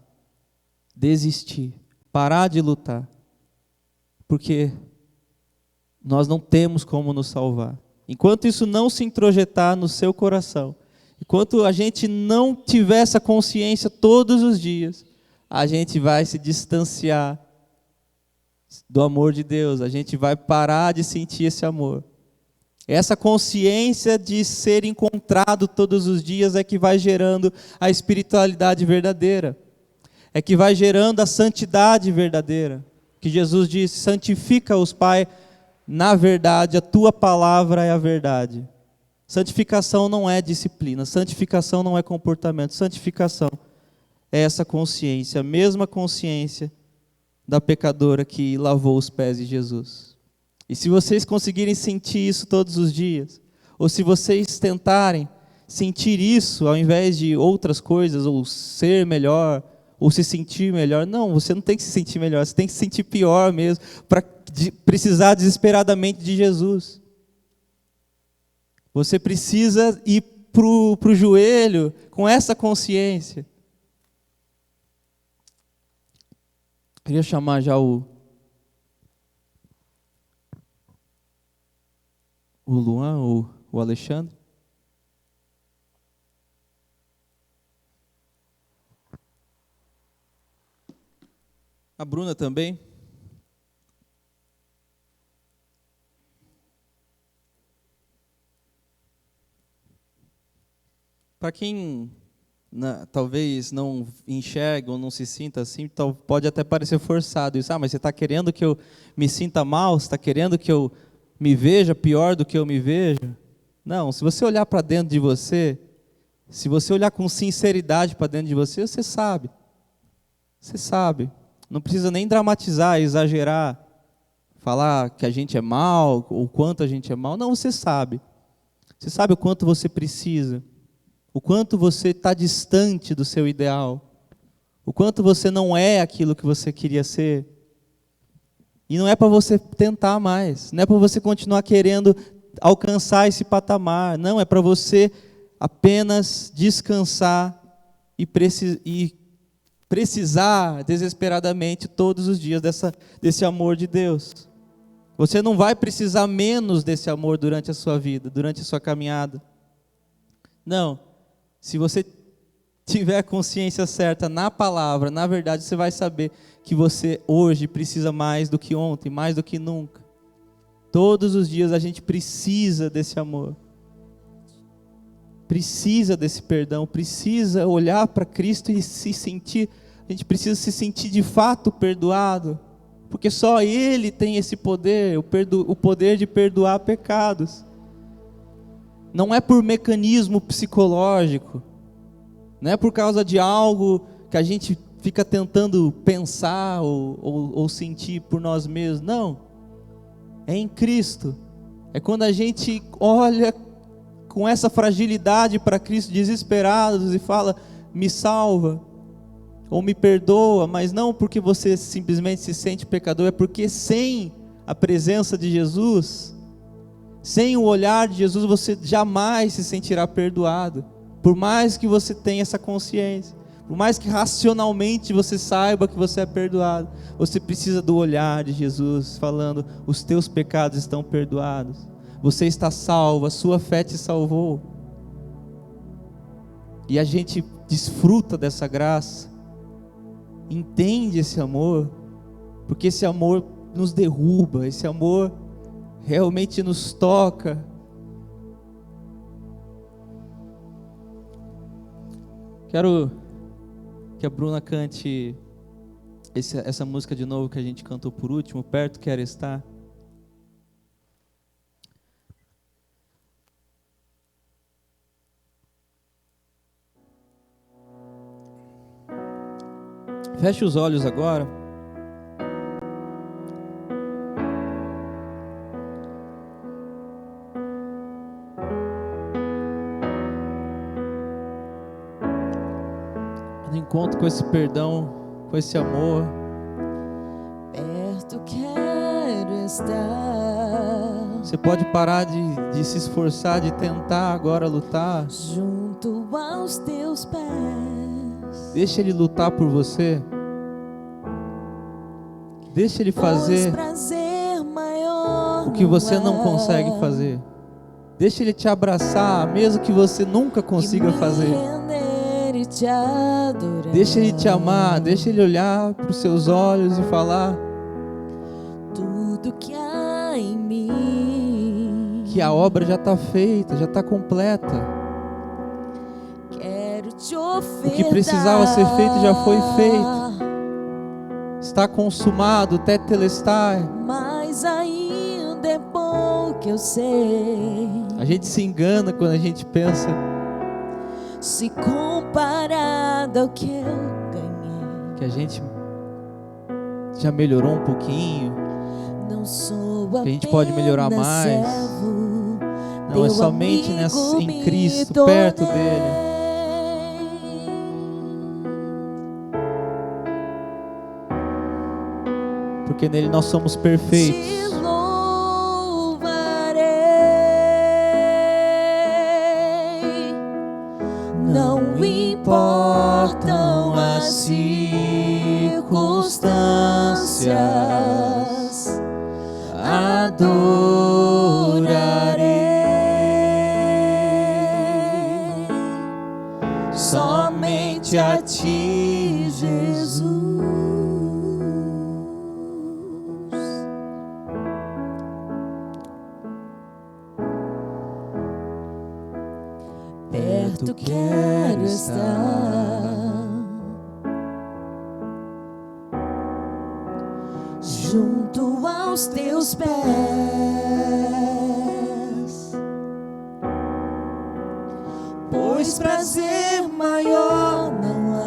[SPEAKER 1] desistir, parar de lutar, porque nós não temos como nos salvar. Enquanto isso não se introjetar no seu coração, enquanto a gente não tiver essa consciência todos os dias, a gente vai se distanciar do amor de Deus, a gente vai parar de sentir esse amor. Essa consciência de ser encontrado todos os dias é que vai gerando a espiritualidade verdadeira, é que vai gerando a santidade verdadeira, que Jesus disse: santifica-os, Pai, na verdade, a tua palavra é a verdade. Santificação não é disciplina, santificação não é comportamento, santificação é essa consciência, a mesma consciência da pecadora que lavou os pés de Jesus. E se vocês conseguirem sentir isso todos os dias, ou se vocês tentarem sentir isso ao invés de outras coisas, ou ser melhor, ou se sentir melhor, não, você não tem que se sentir melhor, você tem que se sentir pior mesmo, para precisar desesperadamente de Jesus. Você precisa ir para o joelho com essa consciência. Queria chamar já o Luan, o Alexandre. A Bruna também. Para quem talvez não enxergue ou não se sinta assim, pode até parecer forçado isso. Mas você está querendo que eu me sinta mal? Você está querendo que eu me veja pior do que eu me vejo? Não, se você olhar para dentro de você, se você olhar com sinceridade para dentro de você, você sabe. Você sabe. Não precisa nem dramatizar, exagerar, falar que a gente é mal, ou quanto a gente é mal. Não, você sabe. Você sabe o quanto você precisa, o quanto você está distante do seu ideal, o quanto você não é aquilo que você queria ser. E não é para você tentar mais, não é para você continuar querendo alcançar esse patamar, não, é para você apenas descansar e precisar desesperadamente todos os dias desse amor de Deus. Você não vai precisar menos desse amor durante a sua vida, durante a sua caminhada. Não, se você tiver a consciência certa na palavra, na verdade, você vai saber que você hoje precisa mais do que ontem, mais do que nunca. Todos os dias a gente precisa desse amor. Precisa desse perdão, precisa olhar para Cristo e se sentir, a gente precisa se sentir de fato perdoado, porque só Ele tem esse poder, o poder de perdoar pecados. Não é por mecanismo psicológico, não é por causa de algo que a gente fica tentando pensar ou sentir por nós mesmos, não. É em Cristo. É quando a gente olha com essa fragilidade para Cristo, desesperados, e fala: me salva, ou me perdoa, mas não porque você simplesmente se sente pecador, é porque sem a presença de Jesus, sem o olhar de Jesus, você jamais se sentirá perdoado. Por mais que você tenha essa consciência, por mais que racionalmente você saiba que você é perdoado, você precisa do olhar de Jesus falando: os teus pecados estão perdoados, você está salvo, a sua fé te salvou. e a gente desfruta dessa graça, entende esse amor, porque esse amor nos derruba, esse amor realmente nos toca. Quero que a Bruna cante essa música de novo que a gente cantou por último, Perto Quero Estar. Feche os olhos agora. No encontro com esse perdão, com esse amor.
[SPEAKER 2] Perto quero estar.
[SPEAKER 1] Você pode parar de se esforçar, de tentar agora lutar.
[SPEAKER 2] Junto aos teus pés.
[SPEAKER 1] Deixa Ele lutar por você. Deixa Ele fazer o que você não consegue fazer. Deixa Ele te abraçar, mesmo que você nunca consiga fazer. Deixa Ele te amar, deixa Ele olhar para os seus olhos e falar
[SPEAKER 2] tudo que há em mim,
[SPEAKER 1] que a obra já está feita, já está completa.
[SPEAKER 2] Quero te ofertar.
[SPEAKER 1] O que precisava ser feito já foi feito. Está consumado, tetelestai.
[SPEAKER 2] Mas ainda é bom que eu sei.
[SPEAKER 1] A gente se engana quando a gente pensa.
[SPEAKER 2] Se comparado ao que eu ganhei,
[SPEAKER 1] que a gente já melhorou um pouquinho,
[SPEAKER 2] não sou
[SPEAKER 1] que a gente pode melhorar mais.
[SPEAKER 2] Servo,
[SPEAKER 1] não, é somente em Cristo, perto dele. Porque nele nós somos perfeitos.
[SPEAKER 2] Te louvarei. Não importam as circunstâncias, adorarei somente a ti, Jesus. Perto quero estar, junto aos teus pés, pois prazer maior não há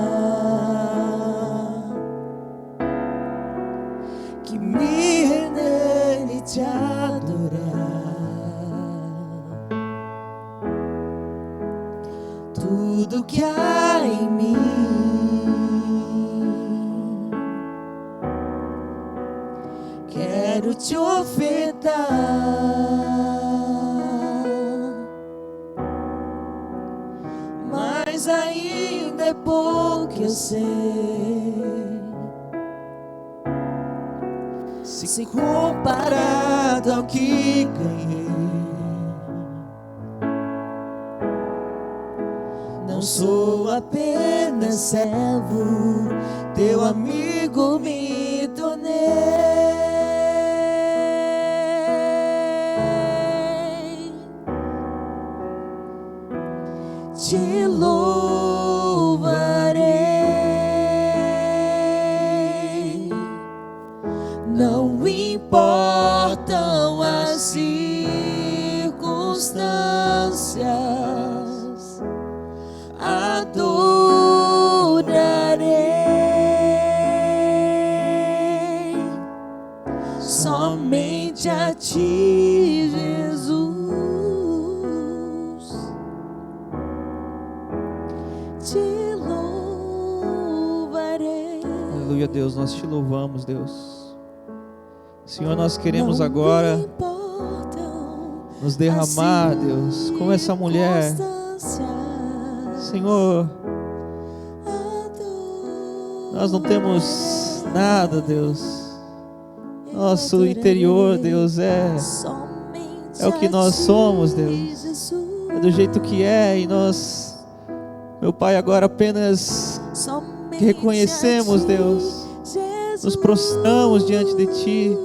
[SPEAKER 2] que me render e te adorar. Tudo que há em mim, quero te ofertar, mas ainda é pouco eu sei. Se comparado ao que ganhei, não sou apenas servo, teu amigo me tornei. Te louvarei. Não importam as circunstâncias, adorarei somente a ti, Jesus. Te louvarei.
[SPEAKER 1] Aleluia, Deus, nós te louvamos, Deus. Senhor, nós queremos agora nos derramar, Deus, como essa mulher. Senhor, nós não temos nada, Deus. Nosso interior, Deus, é o que nós somos, Deus. É do jeito que é, e nós Meu Pai, agora apenas reconhecemos, Deus, nos prostramos diante de Ti,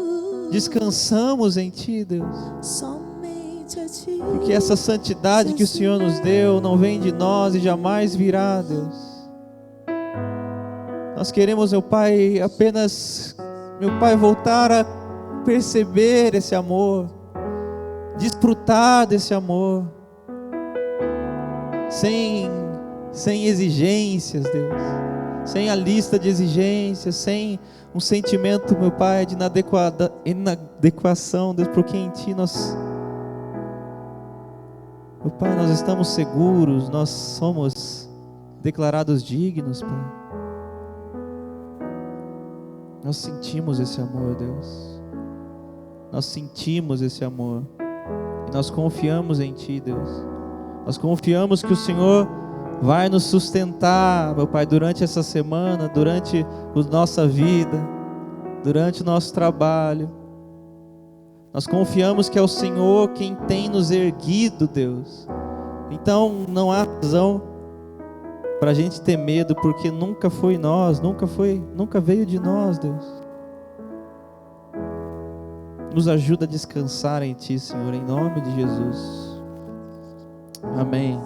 [SPEAKER 1] descansamos em Ti, Deus, porque essa santidade que o Senhor nos deu não vem de nós e jamais virá, Deus. Nós queremos, meu Pai, apenas, meu Pai, voltar a perceber esse amor, desfrutar desse amor, sem exigências, Deus, sem a lista de exigências, sem um sentimento, meu Pai, de inadequação, Deus, porque em Ti nós, meu Pai, nós estamos seguros, nós somos declarados dignos, Pai. Nós sentimos esse amor, Deus, nós sentimos esse amor, e nós confiamos em Ti, Deus, nós confiamos que o Senhor vai nos sustentar, meu Pai, durante essa semana, durante a nossa vida, durante o nosso trabalho. Nós confiamos que é o Senhor quem tem nos erguido, Deus. Então não há razão para a gente ter medo, porque nunca foi nós, nunca veio de nós, Deus. Nos ajuda a descansar em Ti, Senhor, em nome de Jesus. Amém.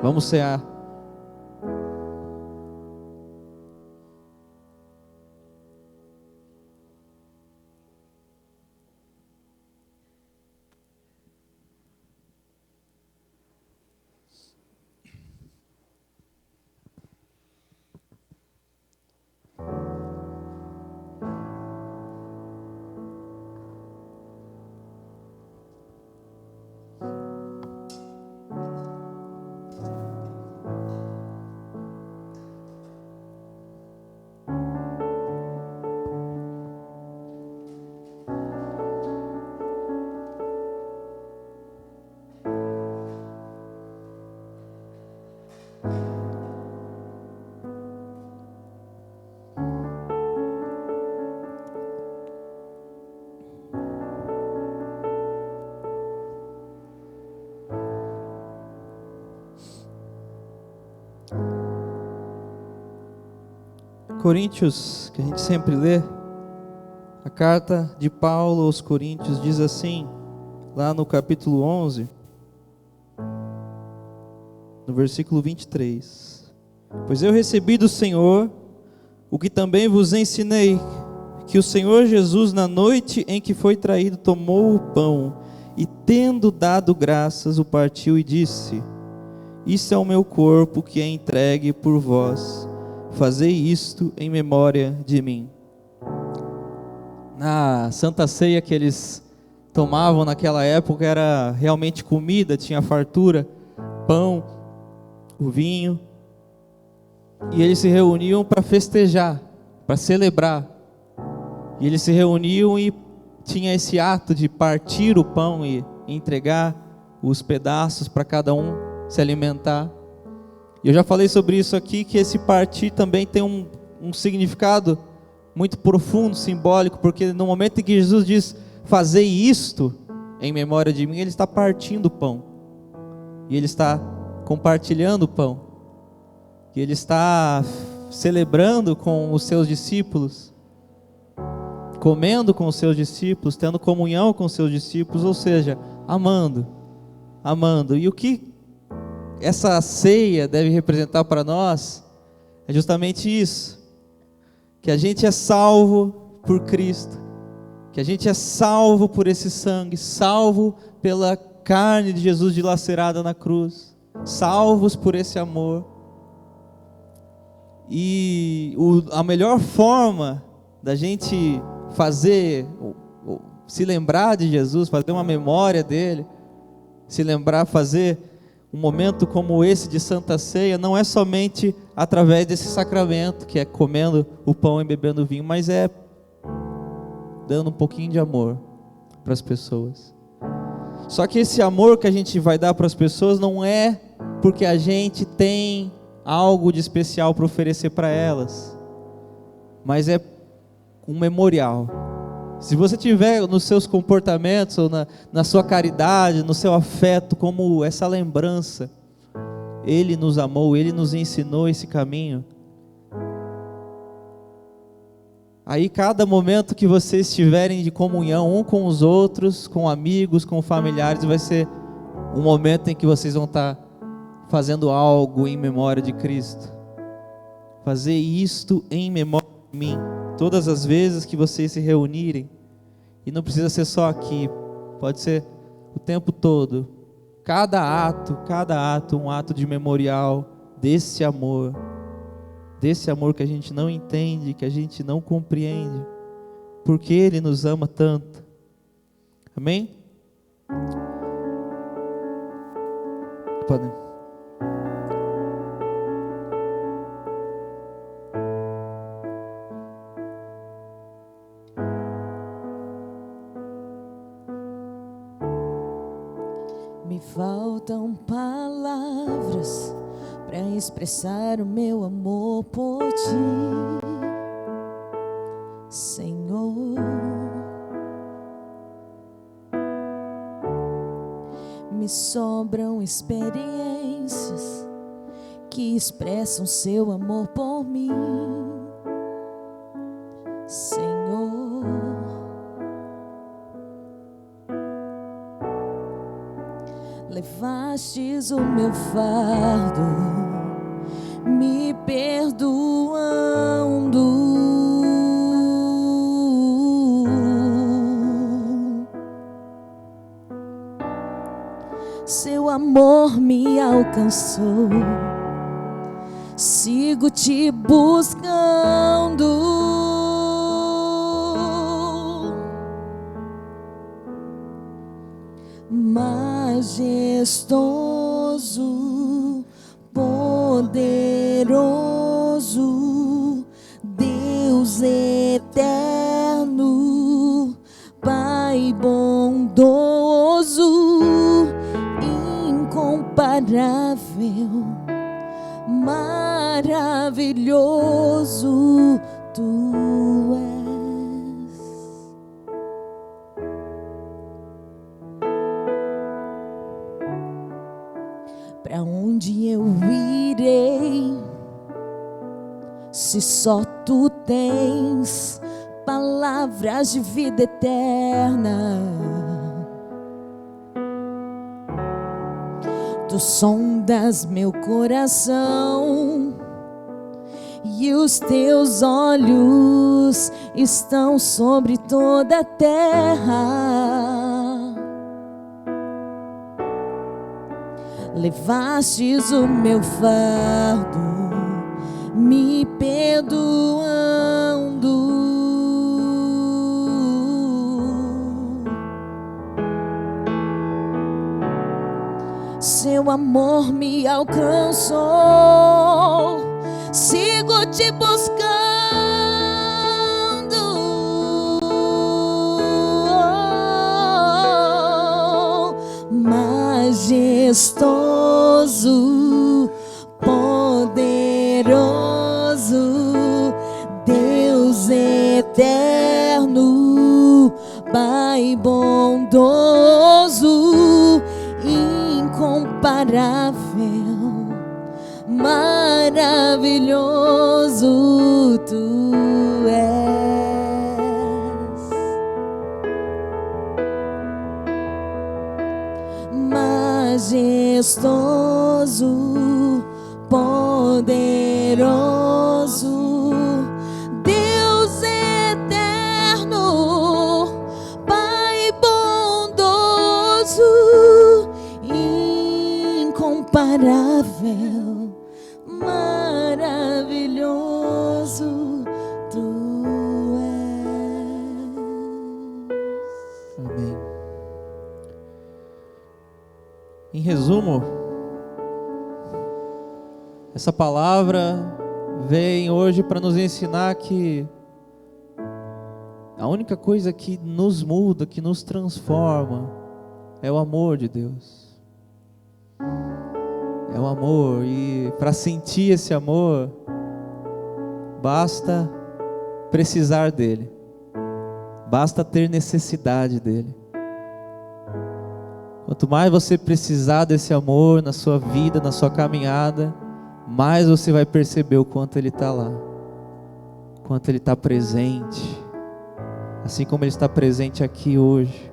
[SPEAKER 1] Vamos cear. Coríntios, que a gente sempre lê, a carta de Paulo aos Coríntios diz assim, lá no capítulo 11, no versículo 23: Pois eu recebi do Senhor o que também vos ensinei, que o Senhor Jesus, na noite em que foi traído, tomou o pão e, tendo dado graças, o partiu e disse: Isso é o meu corpo que é entregue por vós. Fazei isto em memória de mim. Na Santa Ceia que eles tomavam naquela época era realmente comida, tinha fartura, pão, o vinho, e eles se reuniam para festejar, para celebrar. E eles se reuniam e tinha esse ato de partir o pão e entregar os pedaços para cada um se alimentar. E eu já falei sobre isso aqui, que esse partir também tem um significado muito profundo, simbólico, porque no momento em que Jesus diz, fazei isto em memória de mim, Ele está partindo o pão, e Ele está compartilhando o pão, e Ele está celebrando com os seus discípulos, comendo com os seus discípulos, tendo comunhão com os seus discípulos, ou seja, amando. E o que essa ceia deve representar para nós é justamente isso, que a gente é salvo por Cristo, que a gente é salvo por esse sangue, salvo pela carne de Jesus dilacerada na cruz, salvos por esse amor. E a melhor forma da gente fazer, se lembrar de Jesus, fazer uma memória dele, se lembrar, fazer um momento como esse de Santa Ceia, não é somente através desse sacramento, que é comendo o pão e bebendo o vinho, mas é dando um pouquinho de amor para as pessoas. Só que esse amor que a gente vai dar para as pessoas não é porque a gente tem algo de especial para oferecer para elas, mas é um memorial. Se você tiver nos seus comportamentos, ou na sua caridade, no seu afeto, como essa lembrança Ele nos amou, Ele nos ensinou esse caminho. Aí cada momento que vocês estiverem de comunhão um com os outros, com amigos, com familiares, vai ser um momento em que vocês vão estar fazendo algo em memória de Cristo. Fazer isto em memória de mim. Todas as vezes que vocês se reunirem, e não precisa ser só aqui, pode ser o tempo todo. Cada ato, um ato de memorial desse amor que a gente não entende, que a gente não compreende, porque Ele nos ama tanto. Amém? Podem.
[SPEAKER 2] Me faltam palavras para expressar o meu amor por ti, Senhor. Me sobram experiências que expressam seu amor por mim, Senhor. Levastes o meu fardo, me perdoando. Seu amor me alcançou, sigo te buscando. Majestoso, poderoso, Deus eterno, Pai bondoso, incomparável, maravilhoso Tu és. Para onde eu irei, se só Tu tens palavras de vida eterna? Tu sondas meu coração e os Teus olhos estão sobre toda a terra. Levastes o meu fardo, me perdoando. Seu amor me alcançou, sigo te buscando. Majestoso, poderoso, Deus eterno, Pai bondoso, incomparável, maravilhoso Tu és. Majestoso, poderoso, Deus eterno, Pai bondoso, incomparável, maravilhoso Tu és.
[SPEAKER 1] Amém. Em resumo, essa palavra vem hoje para nos ensinar que a única coisa que nos muda, que nos transforma, é o amor de Deus. É o amor, e para sentir esse amor, basta precisar dele, basta ter necessidade dele. Quanto mais você precisar desse amor na sua vida, na sua caminhada, mais você vai perceber o quanto Ele está lá, o quanto Ele está presente, assim como Ele está presente aqui hoje.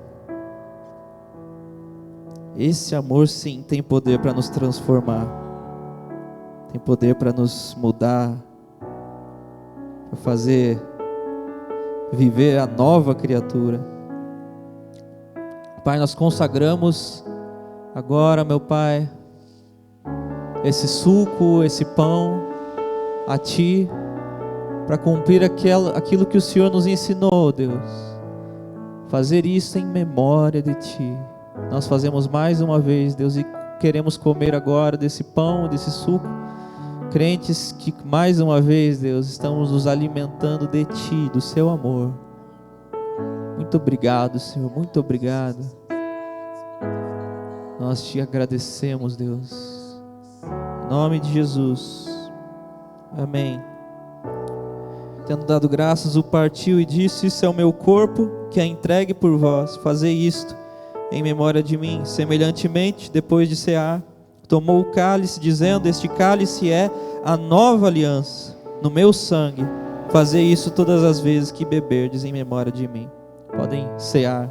[SPEAKER 1] Esse amor sim tem poder para nos transformar, tem poder para nos mudar, para fazer viver a nova criatura. Pai, nós consagramos agora, meu Pai, esse suco, esse pão a Ti, para cumprir aquilo que o Senhor nos ensinou, Deus. Fazer isso em memória de Ti. Nós fazemos mais uma vez, Deus, e queremos comer agora desse pão, desse suco, crentes que mais uma vez, Deus, estamos nos alimentando de Ti, do Seu amor. Muito obrigado, Senhor, muito obrigado. Nós Te agradecemos, Deus. Em nome de Jesus. Amém. Tendo dado graças, o partiu e disse: isso é o meu corpo, que é entregue por vós. Fazei isto em memória de mim. Semelhantemente, depois de cear, tomou o cálice, dizendo: este cálice é a nova aliança no meu sangue. Fazei isso todas as vezes que beberdes em memória de mim. Podem cear.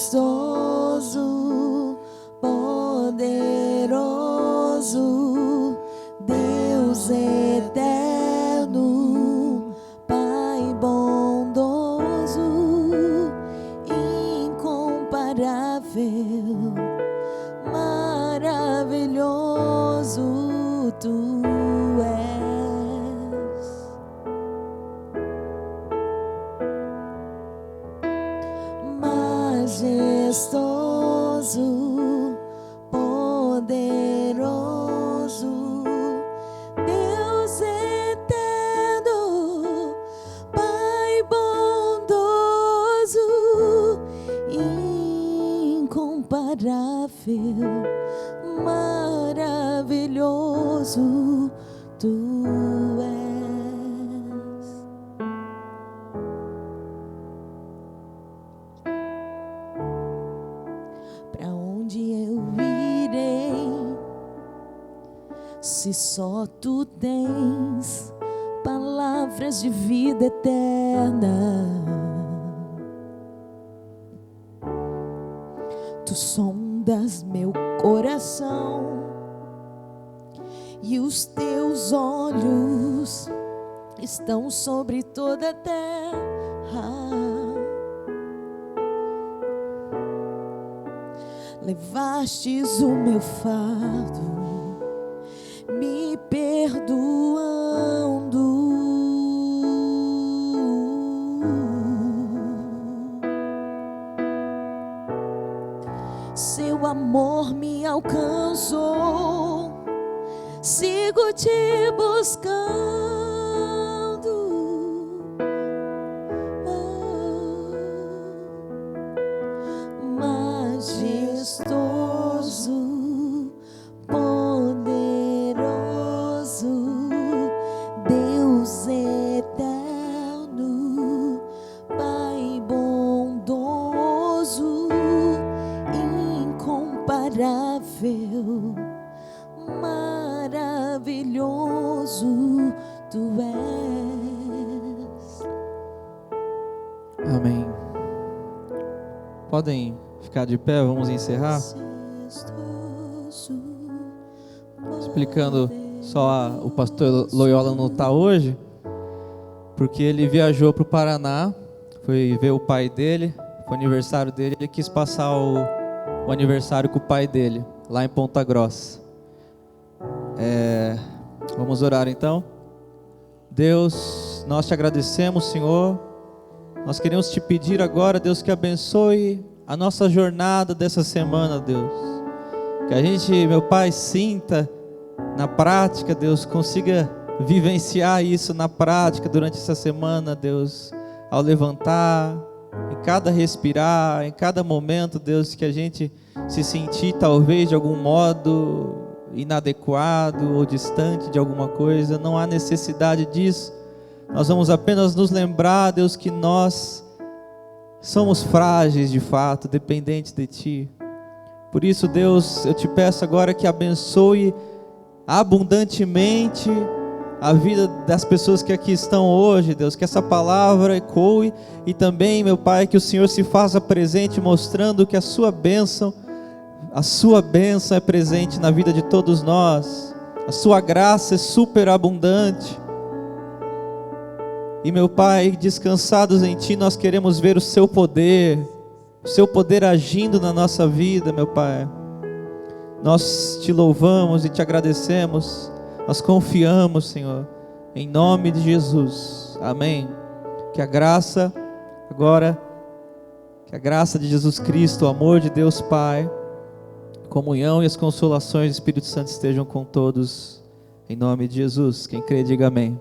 [SPEAKER 2] Majestoso, poderoso, Deus eterno, Pai bondoso, incomparável, maravilhoso Tu és. Majestoso, poderoso, Deus eterno, Pai bondoso, incomparável, maravilhoso Tu és. Para onde eu irei, se só Tu tens palavras de vida eterna? Tu sondas meu coração e os Teus olhos estão sobre toda a terra. Levastes o meu fardo, me perdoando. Seu amor me alcançou, sigo Te buscando. Majestoso, poderoso, Deus eterno, Pai bondoso, incomparável, maravilhoso Tu és.
[SPEAKER 1] Amém. Podem ficar de pé, vamos encerrar. Explicando só, o pastor Loyola não está hoje, porque ele viajou para o Paraná, foi ver o pai dele, foi aniversário dele, ele quis passar o aniversário com o pai dele, lá em Ponta Grossa. Vamos orar então. Deus, nós Te agradecemos, Senhor. Nós queremos Te pedir agora, Deus, que abençoe a nossa jornada dessa semana, Deus. Que a gente, meu Pai, sinta na prática, Deus, consiga vivenciar isso na prática durante essa semana, Deus, ao levantar, em cada respirar, em cada momento, Deus, que a gente se sentir talvez de algum modo inadequado ou distante de alguma coisa. Não há necessidade disso, nós vamos apenas nos lembrar, Deus, que nós somos frágeis de fato, dependentes de Ti. Por isso, Deus, eu te peço agora que abençoe abundantemente a vida das pessoas que aqui estão hoje, Deus, que essa palavra ecoe e também, meu Pai, que o Senhor se faça presente, mostrando que a Sua bênção é presente na vida de todos nós, a Sua graça é superabundante. E, meu Pai, descansados em Ti, nós queremos ver o Seu poder agindo na nossa vida, meu Pai. Nós Te louvamos e Te agradecemos, nós confiamos, Senhor, em nome de Jesus, amém. Que a graça de Jesus Cristo, o amor de Deus Pai, a comunhão e as consolações do Espírito Santo estejam com todos, em nome de Jesus. Quem crê, diga amém.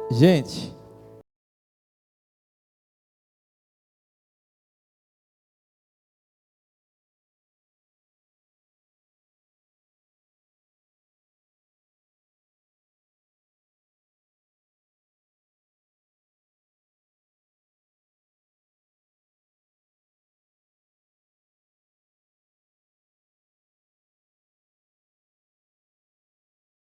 [SPEAKER 1] Gente,